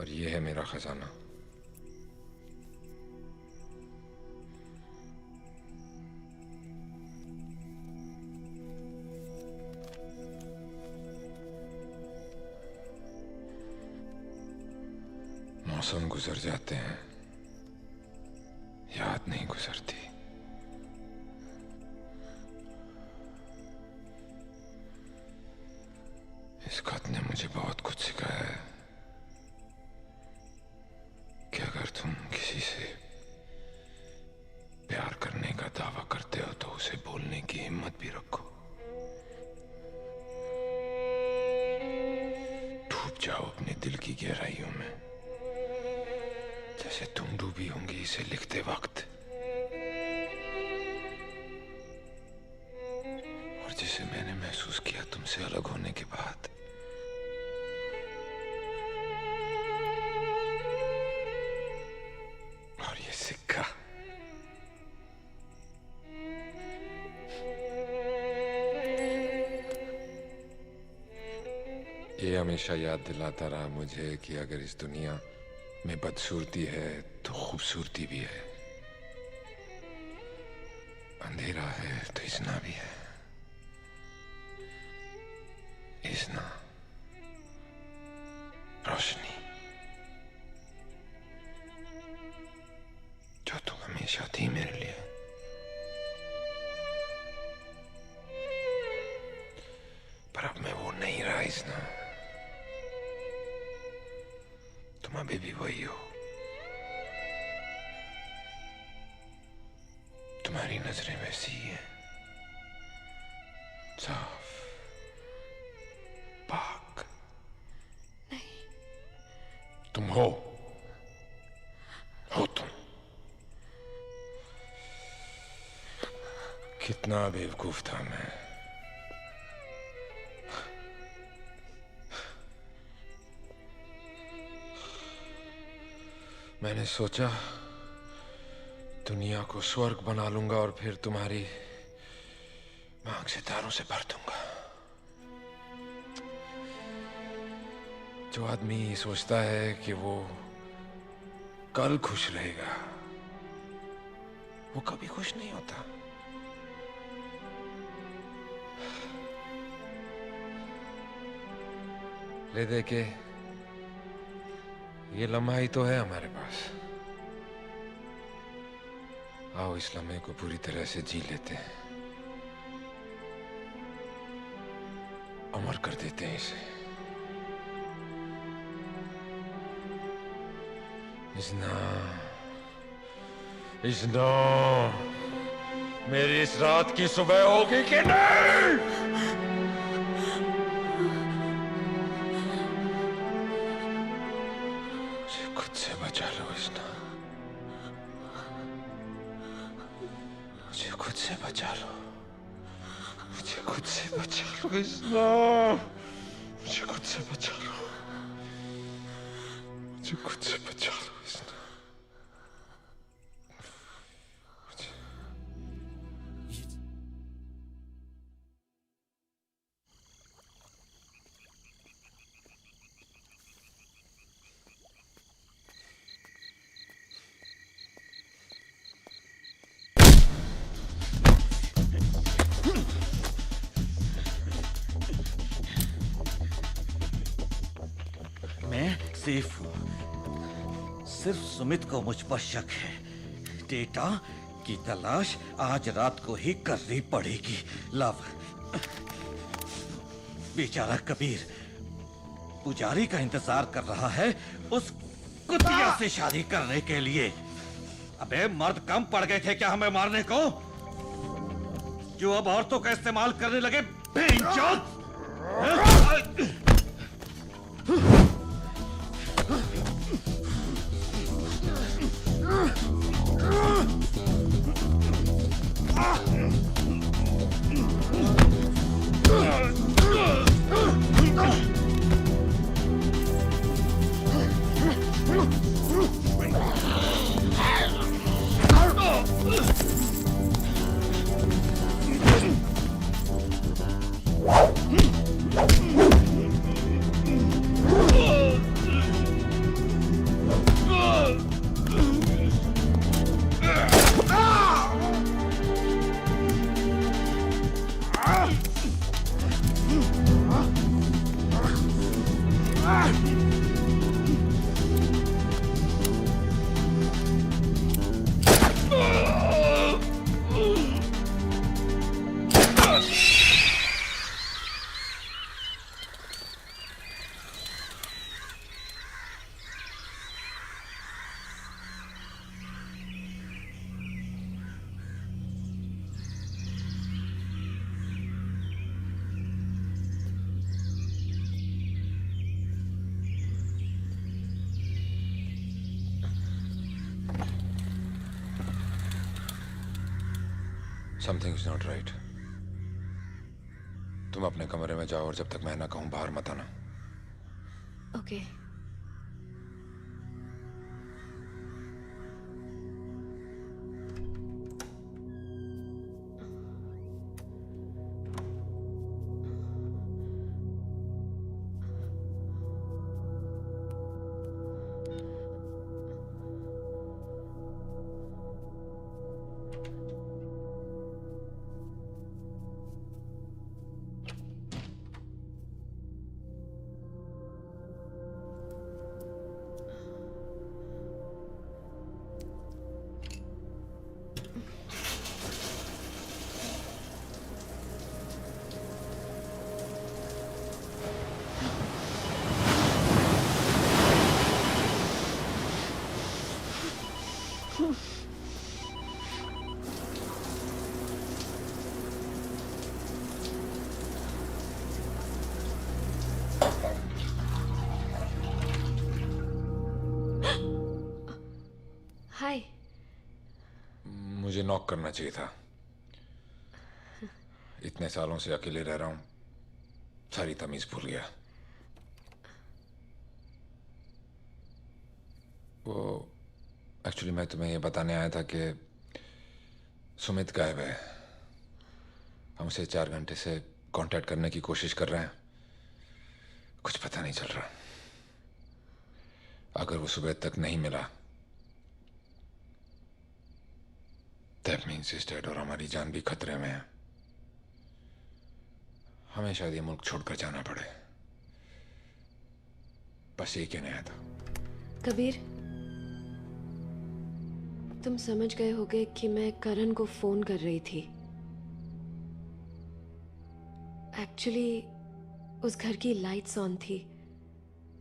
और ये है मेरा खजाना। मौसम गुजर जाते हैं, याद नहीं गुजरती। इस खत ने मुझे बहुत कुछ सिखाया है कि अगर तुम किसी से प्यार करने का दावा करते हो तो उसे बोलने की हिम्मत भी रखो। डूब जाओ अपने दिल की गहराइयों में, जैसे तुम डूबी होंगी इसे लिखते वक्त, और जिसे मैंने महसूस किया तुमसे अलग होने के बाद। और ये सिक्का ये हमेशा याद दिलाता रहा मुझे कि अगर इस दुनिया में बदसूरती है तो खूबसूरती भी है, अंधेरा है तो इज़्ना भी है। इज़्ना, रोशनी, जो तुम हमेशा थी मेरे लिए। पर अब मैं वो नहीं रहा इज़्ना, तुम अभी भी वही हो। तुम्हारी नजरें वैसी ही हैं, साफ, पाक। नहीं, तुम हो तुम। कितना बेवकूफ था मैं। मैंने सोचा दुनिया को स्वर्ग बना लूंगा और फिर तुम्हारी मांग सितारों से भर दूंगा। जो आदमी सोचता है कि वो कल खुश रहेगा, वो कभी खुश नहीं होता। ले दे के ये लम्हा ही तो है हमारे पास। आओ इस लम्हे को पूरी तरह से जी लेते हैं, अमर कर देते हैं इसे। इज़्ना, इज़्ना, मेरी इस रात की सुबह होगी कि नहीं? मुझे खुद से बचा लो इज़्ना, मुझे खुद से बचा लो, मुझे खुद से बचा लो इज़्ना, मुझे खुद से बचा लो, मुझे खुद से बचा लो इज़्ना। मैं सेफ हूँ, सिर्फ सुमित को मुझ पर शक है। डेटा की तलाश आज रात को ही करनी पड़ेगी। लव, बेचारा कबीर पुजारी का इंतजार कर रहा है उस कुतिया से शादी करने के लिए। अबे मर्द कम पड़ गए थे क्या हमें मारने को, जो अब औरतों का इस्तेमाल करने लगे बेइज्जत। Something is not right. तुम अपने कमरे में जाओ और जब तक मैं ना कहूं बाहर मत आना। ओके। हाय। मुझे नॉक करना चाहिए था। इतने सालों से अकेले रह रहा हूं, सारी तमीज भूल गया। वो एक्चुअली मैं तुम्हें ये बताने आया था कि सुमित गायब है। हम उसे 4 घंटे से कांटेक्ट करने की कोशिश कर रहे हैं, कुछ पता नहीं चल रहा। अगर वो सुबह तक नहीं मिला That means he's dead और हमारी जान भी खतरे में है। हमें शायद ये मुल्क छोड़कर जाना पड़े। बस ये कहने आया था। कबीर, तुम समझ गए होगे कि मैं करण को फोन कर रही थी। एक्चुअली उस घर की लाइट्स ऑन थी,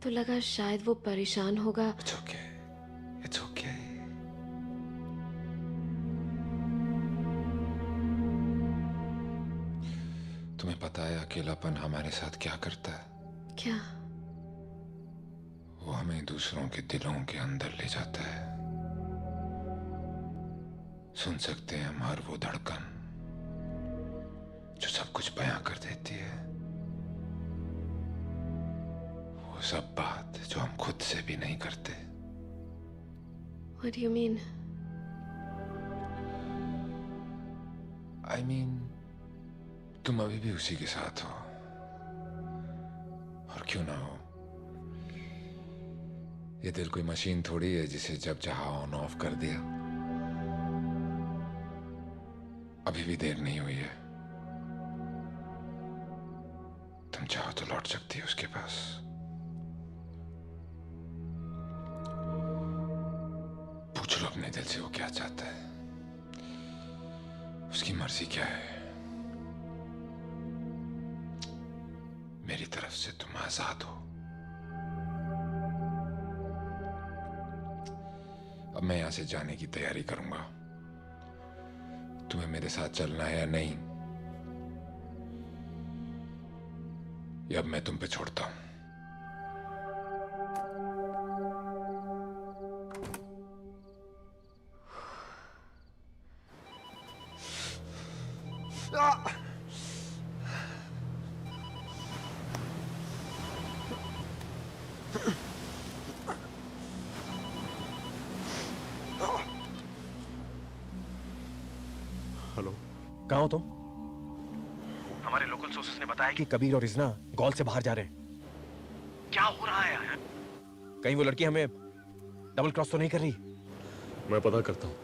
तो लगा शायद वो परेशान होगा। It's okay. It's okay. तुम्हें पता है अकेलापन हमारे साथ क्या करता है? क्या? वो हमें दूसरों के दिलों के अंदर ले जाता है। सुन सकते हैं हम हर वो धड़कन जो सब कुछ बयां कर देती है, वो सब बात जो हम खुद से भी नहीं करते। What do you mean? I mean, तुम अभी भी उसी के साथ हो, और क्यों ना हो। ये दिल कोई मशीन थोड़ी है जिसे जब चाहा ऑन ऑफ कर दिया। अभी भी देर नहीं हुई है। तुम चाहो तो लौट सकती हो उसके पास। पूछ लो अपने दिल से वो क्या चाहता है, उसकी मर्जी क्या है। मेरी तरफ से तुम आजाद हो। अब मैं यहां से जाने की तैयारी करूंगा। तुम्हें मेरे साथ चलना है या नहीं, ये अब मैं तुम पे छोड़ता हूं। हेलो, कहाँ हो तुम? हमारे लोकल सोर्सेस ने बताया कि कबीर और इजना गॉल से बाहर जा रहे हैं। क्या हो रहा है यार? कहीं वो लड़की हमें डबल क्रॉस तो नहीं कर रही? मैं पता करता हूँ।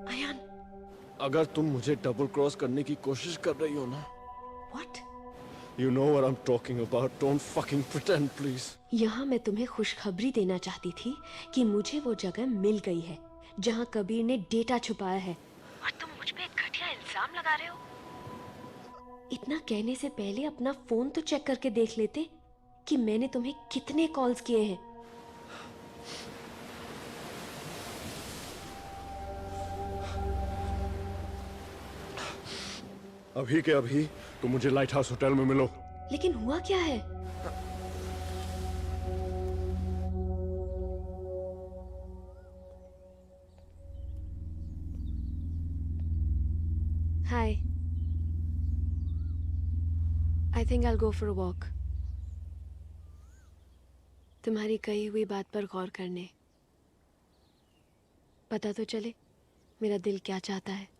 अयान, अगर तुम मुझे डबल क्रॉस करने की कोशिश कर रही हो ना, what? you know what I'm talking about. Don't fucking pretend, please. यहाँ मैं तुम्हें खुशखबरी देना चाहती थी कि मुझे वो जगह मिल गई है जहाँ कबीर ने डेटा छुपाया है, और तुम मुझ पे एक घटिया इल्जाम लगा रहे हो। इतना कहने से पहले अपना फोन तो चेक करके देख लेते कि मैंने तुम्हें कितने कॉल्स किए हैं। अभी के अभी तुम मुझे लाइट हाउस होटल में मिलो। लेकिन हुआ क्या है? Hi, I think I go for a walk. तुम्हारी कही हुई बात पर गौर करने। पता तो चले मेरा दिल क्या चाहता है।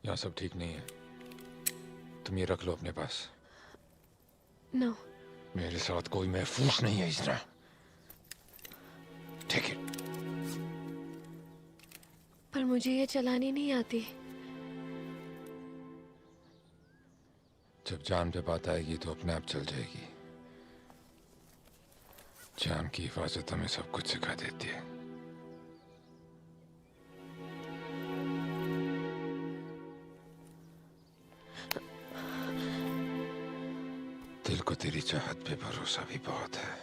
यहाँ सब ठीक नहीं है, तुम ये रख लो अपने पास। नो। मेरे साथ कोई महफूज नहीं है इज़ना। Take it. पर मुझे ये चलानी नहीं आती। जब जान पे बात आएगी तो अपने आप चल जाएगी। जान की हिफाजत हमें सब कुछ सिखा देती है। दिल को तेरी चाहत पे भरोसा भी बहुत है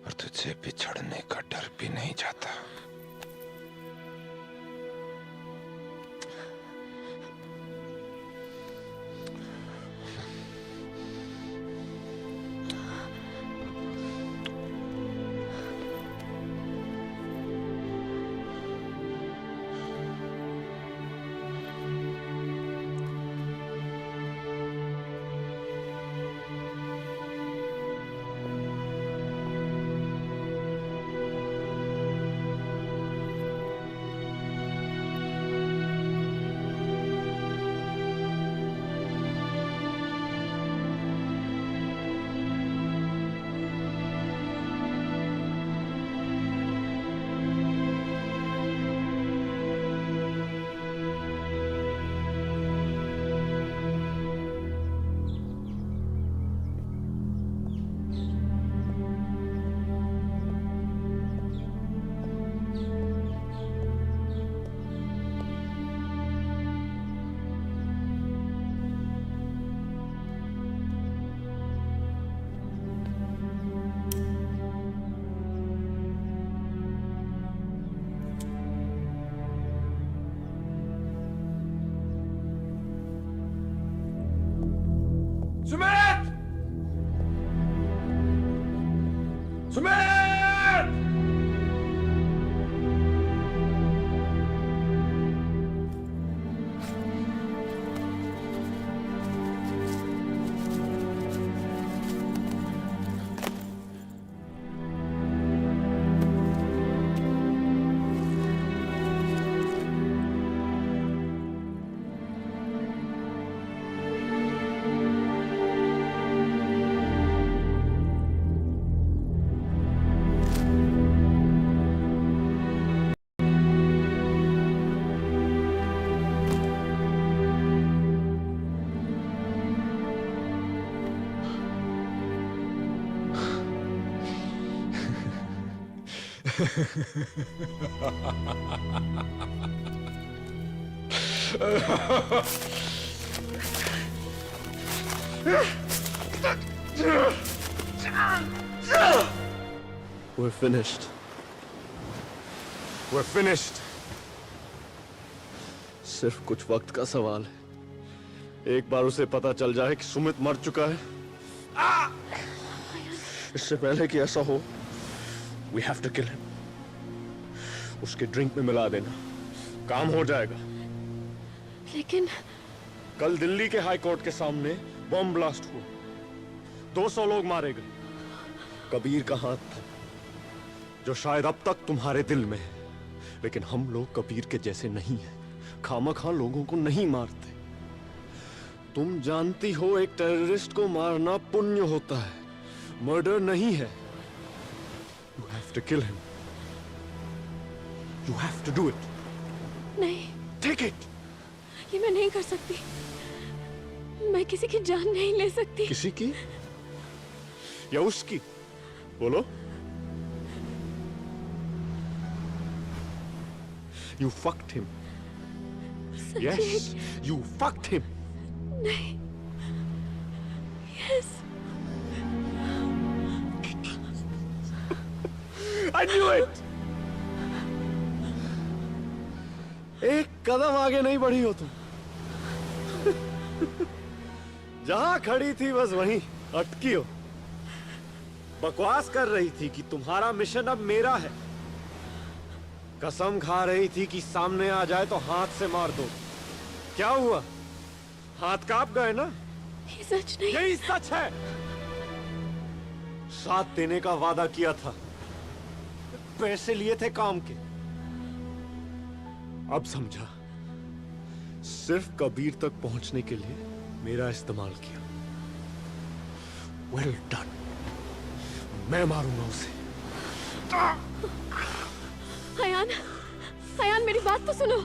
और तुझसे बिछड़ने का डर भी नहीं जाता। Sumit! Sumit! We're finished. We're finished. सिर्फ कुछ वक्त का सवाल है। एक बार उसे पता चल जाए कि सुमित मर चुका है, इससे पहले कि ऐसा हो, we have to kill him. उसके ड्रिंक में मिला देना, काम हो जाएगा। लेकिन कल दिल्ली के हाई कोर्ट के सामने बम ब्लास्ट हुआ, 200 लोग मारे गए। कबीर का हाथ था, जो शायद अब तक तुम्हारे दिल में है, लेकिन हम लोग कबीर के जैसे नहीं हैं। खामखा लोगों को नहीं मारते। तुम जानती हो एक टेररिस्ट को मारना पुण्य होता है, मर्डर नहीं है। You have to kill him. You have to do it. नहीं, Take it. ये मैं नहीं कर सकती। मैं किसी की जान नहीं ले सकती। किसी की या उसकी? बोलो। You fucked him. Yes, you fucked him. नहीं। Yes. I knew it. एक कदम आगे नहीं बढ़ी हो तुम। जहां खड़ी थी बस वहीं अटकी हो। बकवास कर रही थी कि तुम्हारा मिशन अब मेरा है। कसम खा रही थी कि सामने आ जाए तो हाथ से मार दो। क्या हुआ? हाथ कांप गए ना? ये सच नहीं। यही सच है। साथ देने का वादा किया था, पैसे लिए थे काम के। अब समझा, सिर्फ कबीर तक पहुंचने के लिए मेरा इस्तेमाल किया। Well done. मैं मारूंगा उसे। अयान, अयान मेरी बात तो सुनो।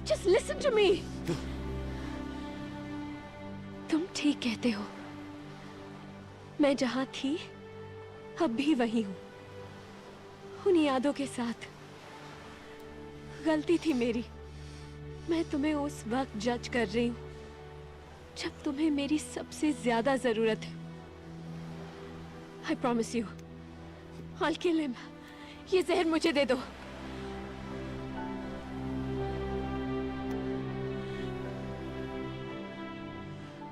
Just listen to me. तुम ठीक कहते हो। मैं जहां थी, अब भी वही हूं। उन यादों के साथ। गलती थी मेरी। मैं तुम्हें उस वक्त जज कर रही हूं, जब तुम्हें मेरी सबसे ज्यादा जरूरत है। I promise you, I'll kill him. ये जहर मुझे दे दो।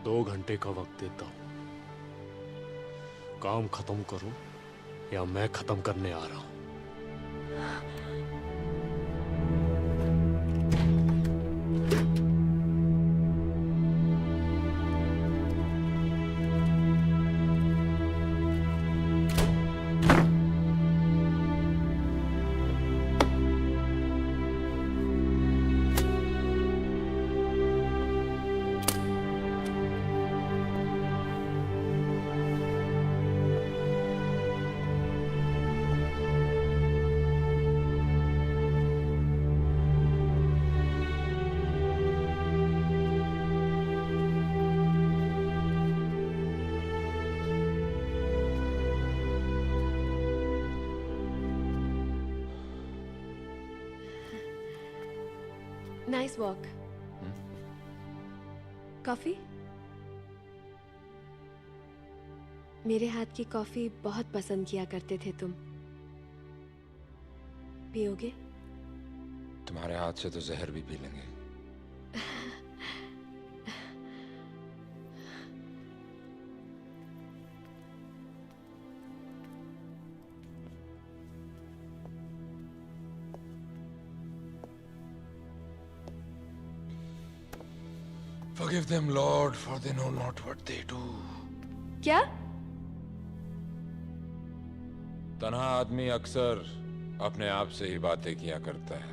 दो घंटे का वक्त देता हूं। काम खत्म करो या मैं खत्म करने आ रहा हूं। Nice walk. कॉफी? मेरे हाथ की कॉफी बहुत पसंद किया करते थे तुम। पियोगे? तुम्हारे हाथ से तो जहर भी पी लेंगे। Forgive them, Lord, for they know not what they do. क्या? तन्हा आदमी अक्सर अपने आप से ही बातें किया करता है।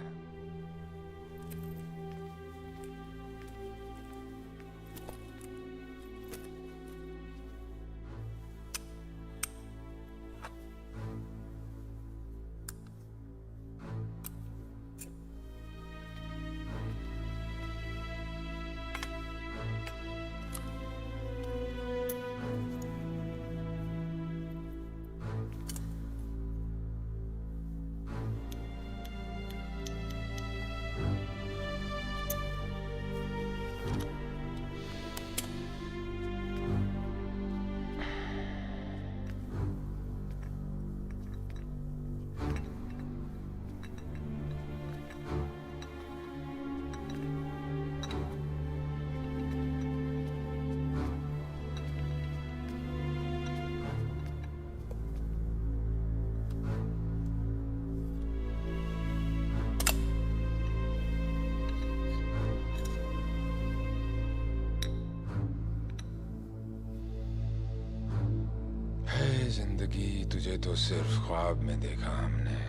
जिंदगी तुझे तो सिर्फ ख्वाब में देखा हमने।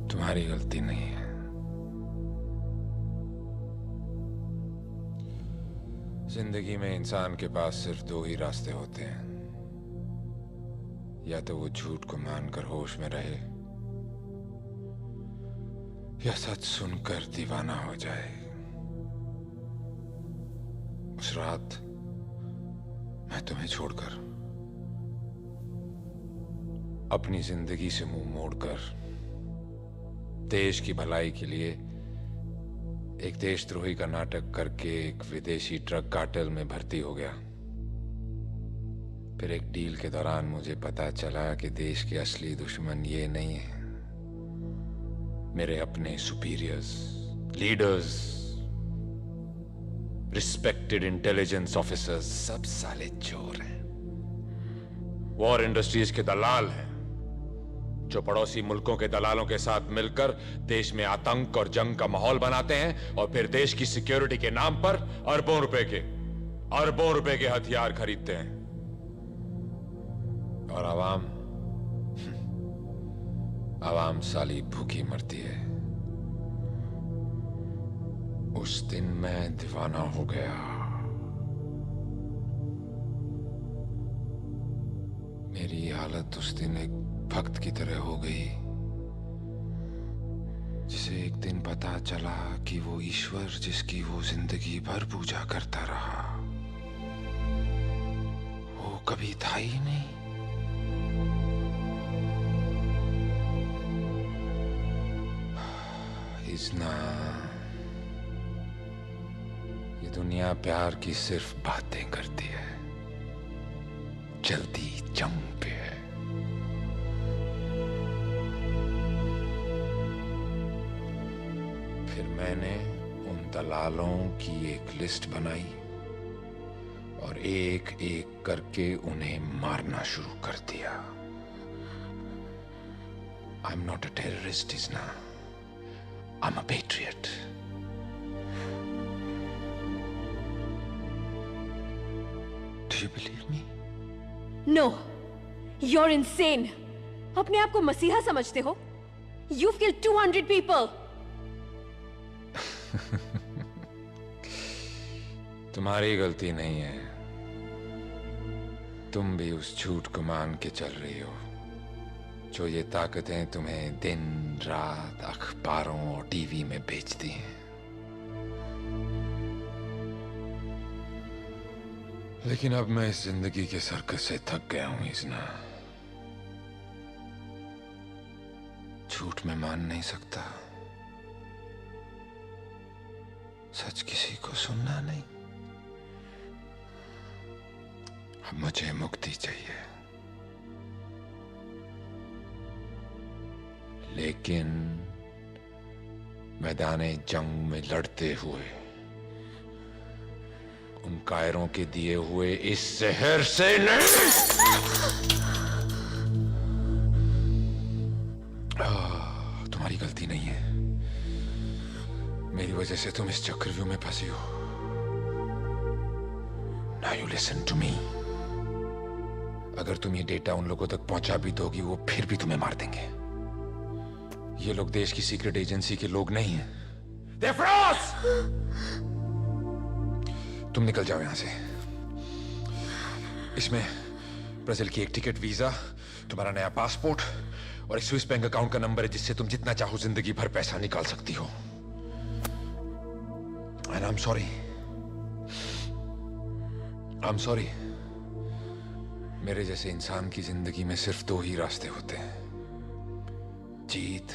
तुम्हारी गलती नहीं है। जिंदगी में इंसान के पास सिर्फ दो ही रास्ते होते हैं, या तो वो झूठ को मानकर होश में रहे या सच सुनकर दीवाना हो जाए। उस रात मैं तुम्हें छोड़कर अपनी जिंदगी से मुंह मोड़कर देश की भलाई के लिए एक देशद्रोही का नाटक करके एक विदेशी ट्रक कार्टेल में भर्ती हो गया। फिर एक डील के दौरान मुझे पता चला कि देश के असली दुश्मन ये नहीं है, मेरे अपने superiors, leaders, respected intelligence officers सब साले चोर हैं, वॉर इंडस्ट्रीज के दलाल हैं जो पड़ोसी मुल्कों के दलालों के साथ मिलकर देश में आतंक और जंग का माहौल बनाते हैं और फिर देश की सिक्योरिटी के नाम पर अरबों रुपए के हथियार खरीदते हैं। और आवाम साली भूखी मरती है। उस दिन मैं दीवाना हो गया। मेरी हालत उस दिन एक भक्त की तरह हो गई जिसे एक दिन पता चला कि वो ईश्वर जिसकी वो जिंदगी भर पूजा करता रहा, वो कभी था ही नहीं। इजना, ये दुनिया प्यार की सिर्फ बातें करती है, जल्दी जंग पे है। फिर मैंने उन दलालों की एक लिस्ट बनाई और एक एक करके उन्हें मारना शुरू कर दिया। I am not a terrorist Izna, I am a patriot. Do you believe me? No, you're insane. अपने आप को मसीहा समझते हो? You've killed 200 people. तुम्हारी गलती नहीं है, तुम भी उस झूठ को मान के चल रही हो जो ये ताकतें तुम्हें दिन रात अखबारों और टीवी में बेचती हैं। लेकिन अब मैं इस जिंदगी के सर्कस से थक गया हूं इजना। झूठ में मान नहीं सकता, सच किसी को सुनना नहीं। अब मुझे मुक्ति चाहिए, लेकिन मैदाने जंग में लड़ते हुए उन कायरों के दिए हुए इस शहर से नहीं। तुम्हारी गलती नहीं है, मेरी वजह से तुम इस चक्रव्यूह में फंसी हो। Now you listen to me. अगर तुम ये डेटा उन लोगों तक पहुंचा भी दोगी, वो फिर भी तुम्हें मार देंगे। ये लोग देश की सीक्रेट एजेंसी के लोग नहीं हैं। They're frauds! तुम निकल जाओ यहां से। इसमें ब्राजील की एक टिकट, वीजा, तुम्हारा नया पासपोर्ट और एक स्विस बैंक अकाउंट का नंबर है जिससे तुम जितना चाहो जिंदगी भर पैसा निकाल सकती हो। And I'm sorry. I'm sorry. मेरे जैसे इंसान की जिंदगी में सिर्फ दो ही रास्ते होते हैं, जीत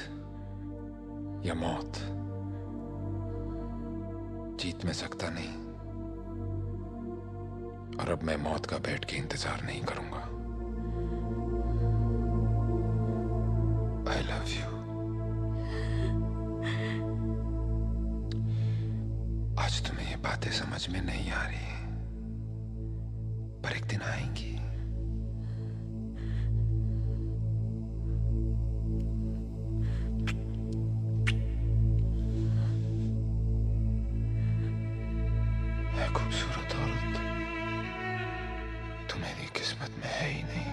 या मौत। जीत मैं सकता नहीं, और अब मैं मौत का बैठ के इंतजार नहीं करूंगा। I love you. आज तुम्हें ये बातें समझ में नहीं आ रही, पर एक दिन आएंगी। है खूबसूरत औरत, तुम्हारी किस्मत में है ही नहीं।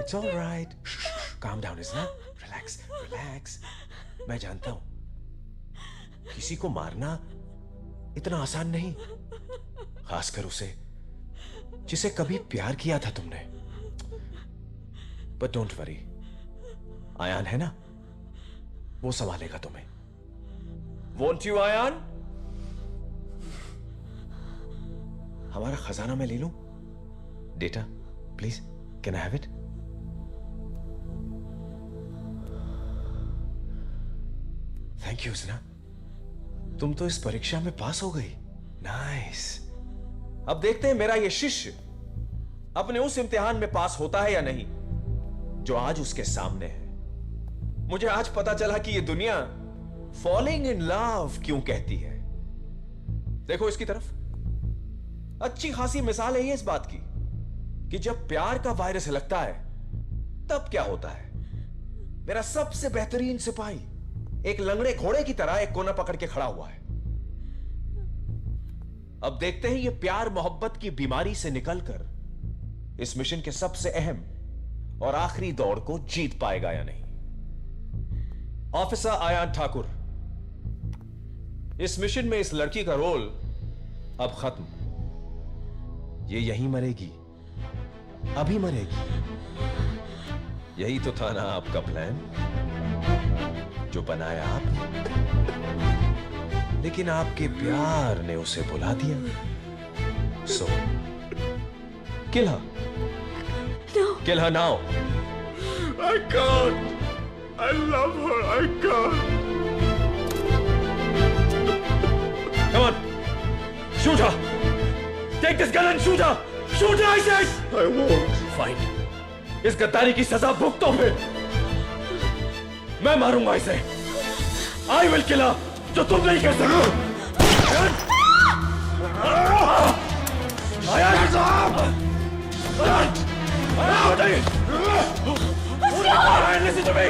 It's all right. Calm down, Isna. Relax, relax. मैं जानता हूं किसी को मारना इतना आसान नहीं, खासकर उसे जिसे कभी प्यार किया था तुमने। But don't worry. आयान है ना, वो संभालेगा तुम्हें। Won't you, Ayaan? हमारा खजाना मैं ले लूं? Data, please, can I have it? Thank you उसना, तुम तो इस परीक्षा में पास हो गई। नाइस। अब देखते हैं मेरा ये शिष्य अपने उस इम्तिहान में पास होता है या नहीं जो आज उसके सामने है। मुझे आज पता चला कि ये दुनिया फॉलिंग इन लव क्यों कहती है। देखो इसकी तरफ, अच्छी खासी मिसाल है ये इस बात की कि जब प्यार का वायरस लगता है तब क्या होता है। मेरा सबसे बेहतरीन सिपाही एक लंगड़े घोड़े की तरह एक कोना पकड़ के खड़ा हुआ है। अब देखते हैं ये प्यार मोहब्बत की बीमारी से निकलकर इस मिशन के सबसे अहम और आखिरी दौड़ को जीत पाएगा या नहीं। ऑफिसर आयान ठाकुर, इस मिशन में इस लड़की का रोल अब खत्म। ये यहीं मरेगी, अभी मरेगी। यही तो था ना आपका प्लान जो बनाया आप, लेकिन आपके प्यार ने उसे बुला दिया। So kill her, kill her now. I can't. I love her. I can't. Come on, shoot her. Take this gun and shoot her. Shoot her, I said. I won't. Fine. इस गद्दारी की सजा भुगतो फिर। मैं मारूंगा इसे। I will kill her. जो तुम नहीं कर सकते। आयान साहब! आयान बताइए। Ayan, listen to me.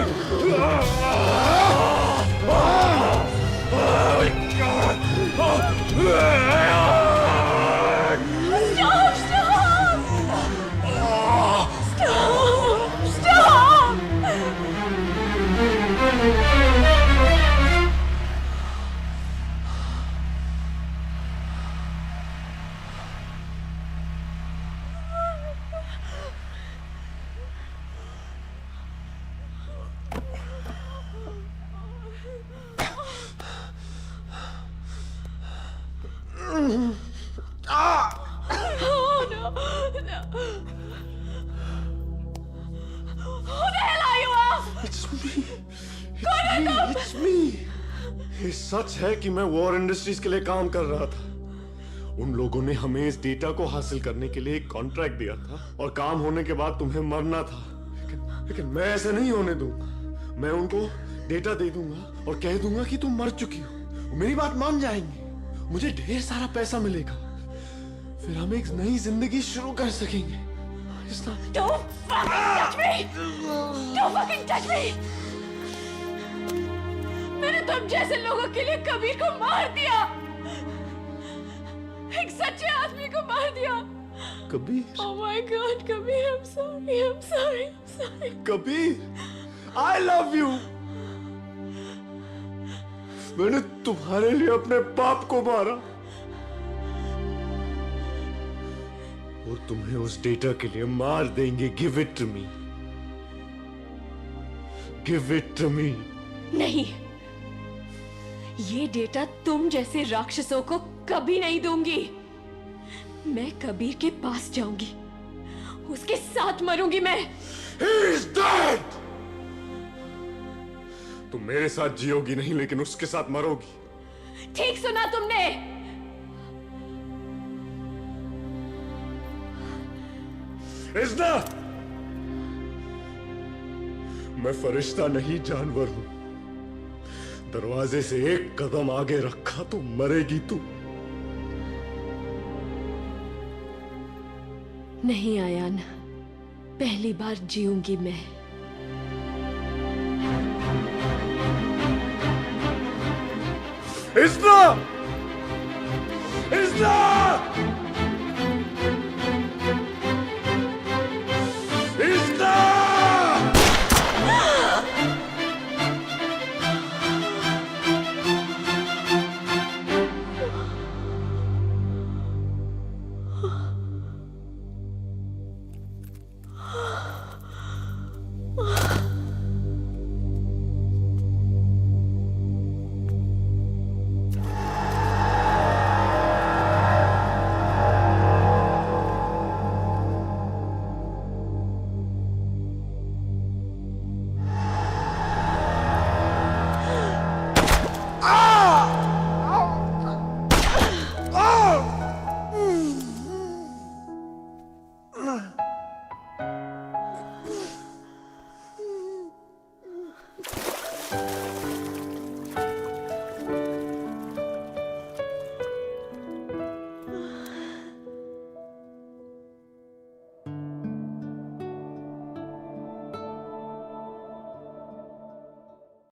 ये सच है कि मैं वॉर इंडस्ट्रीज के लिए काम कर रहा था। उन लोगों ने हमें इस डेटा को हासिल करने के लिए एक कॉन्ट्रैक्ट दिया था और काम होने के बाद तुम्हें मरना था। लेकिन मैं ऐसे नहीं होने दूंगा। मैं उनको डेटा दे दूंगा और कह दूंगा कि तुम मर चुकी हो। मेरी बात मान जाएंगे, मुझे ढेर सारा पैसा मिलेगा, फिर हम एक नई जिंदगी शुरू कर सकेंगे। Don't fucking touch me! Don't fucking touch me! मैंने तुम जैसे लोगों के लिए कबीर को मार दिया, एक सच्चे आदमी को मार दिया। Kabir? Oh my God, Kabir, I'm sorry, I'm sorry, I'm sorry. Kabir, I love you. मैंने तुम्हारे लिए अपने बाप को मारा और तुम्हें उस डेटा के लिए मार देंगे। Give it to me. Give it to me. नहीं, ये डेटा तुम जैसे राक्षसों को कभी नहीं दूंगी। मैं कबीर के पास जाऊंगी, उसके साथ मरूंगी मैं। He is dead. तुम मेरे साथ जियोगी नहीं, लेकिन उसके साथ मरोगी। ठीक सुना तुमने। इज़्ना, मैं फरिश्ता नहीं, जानवर हूं। दरवाजे से एक कदम आगे रखा तो मरेगी तू। नहीं आयान, पहली बार जीऊंगी मैं। इज़्ना! इज़्ना!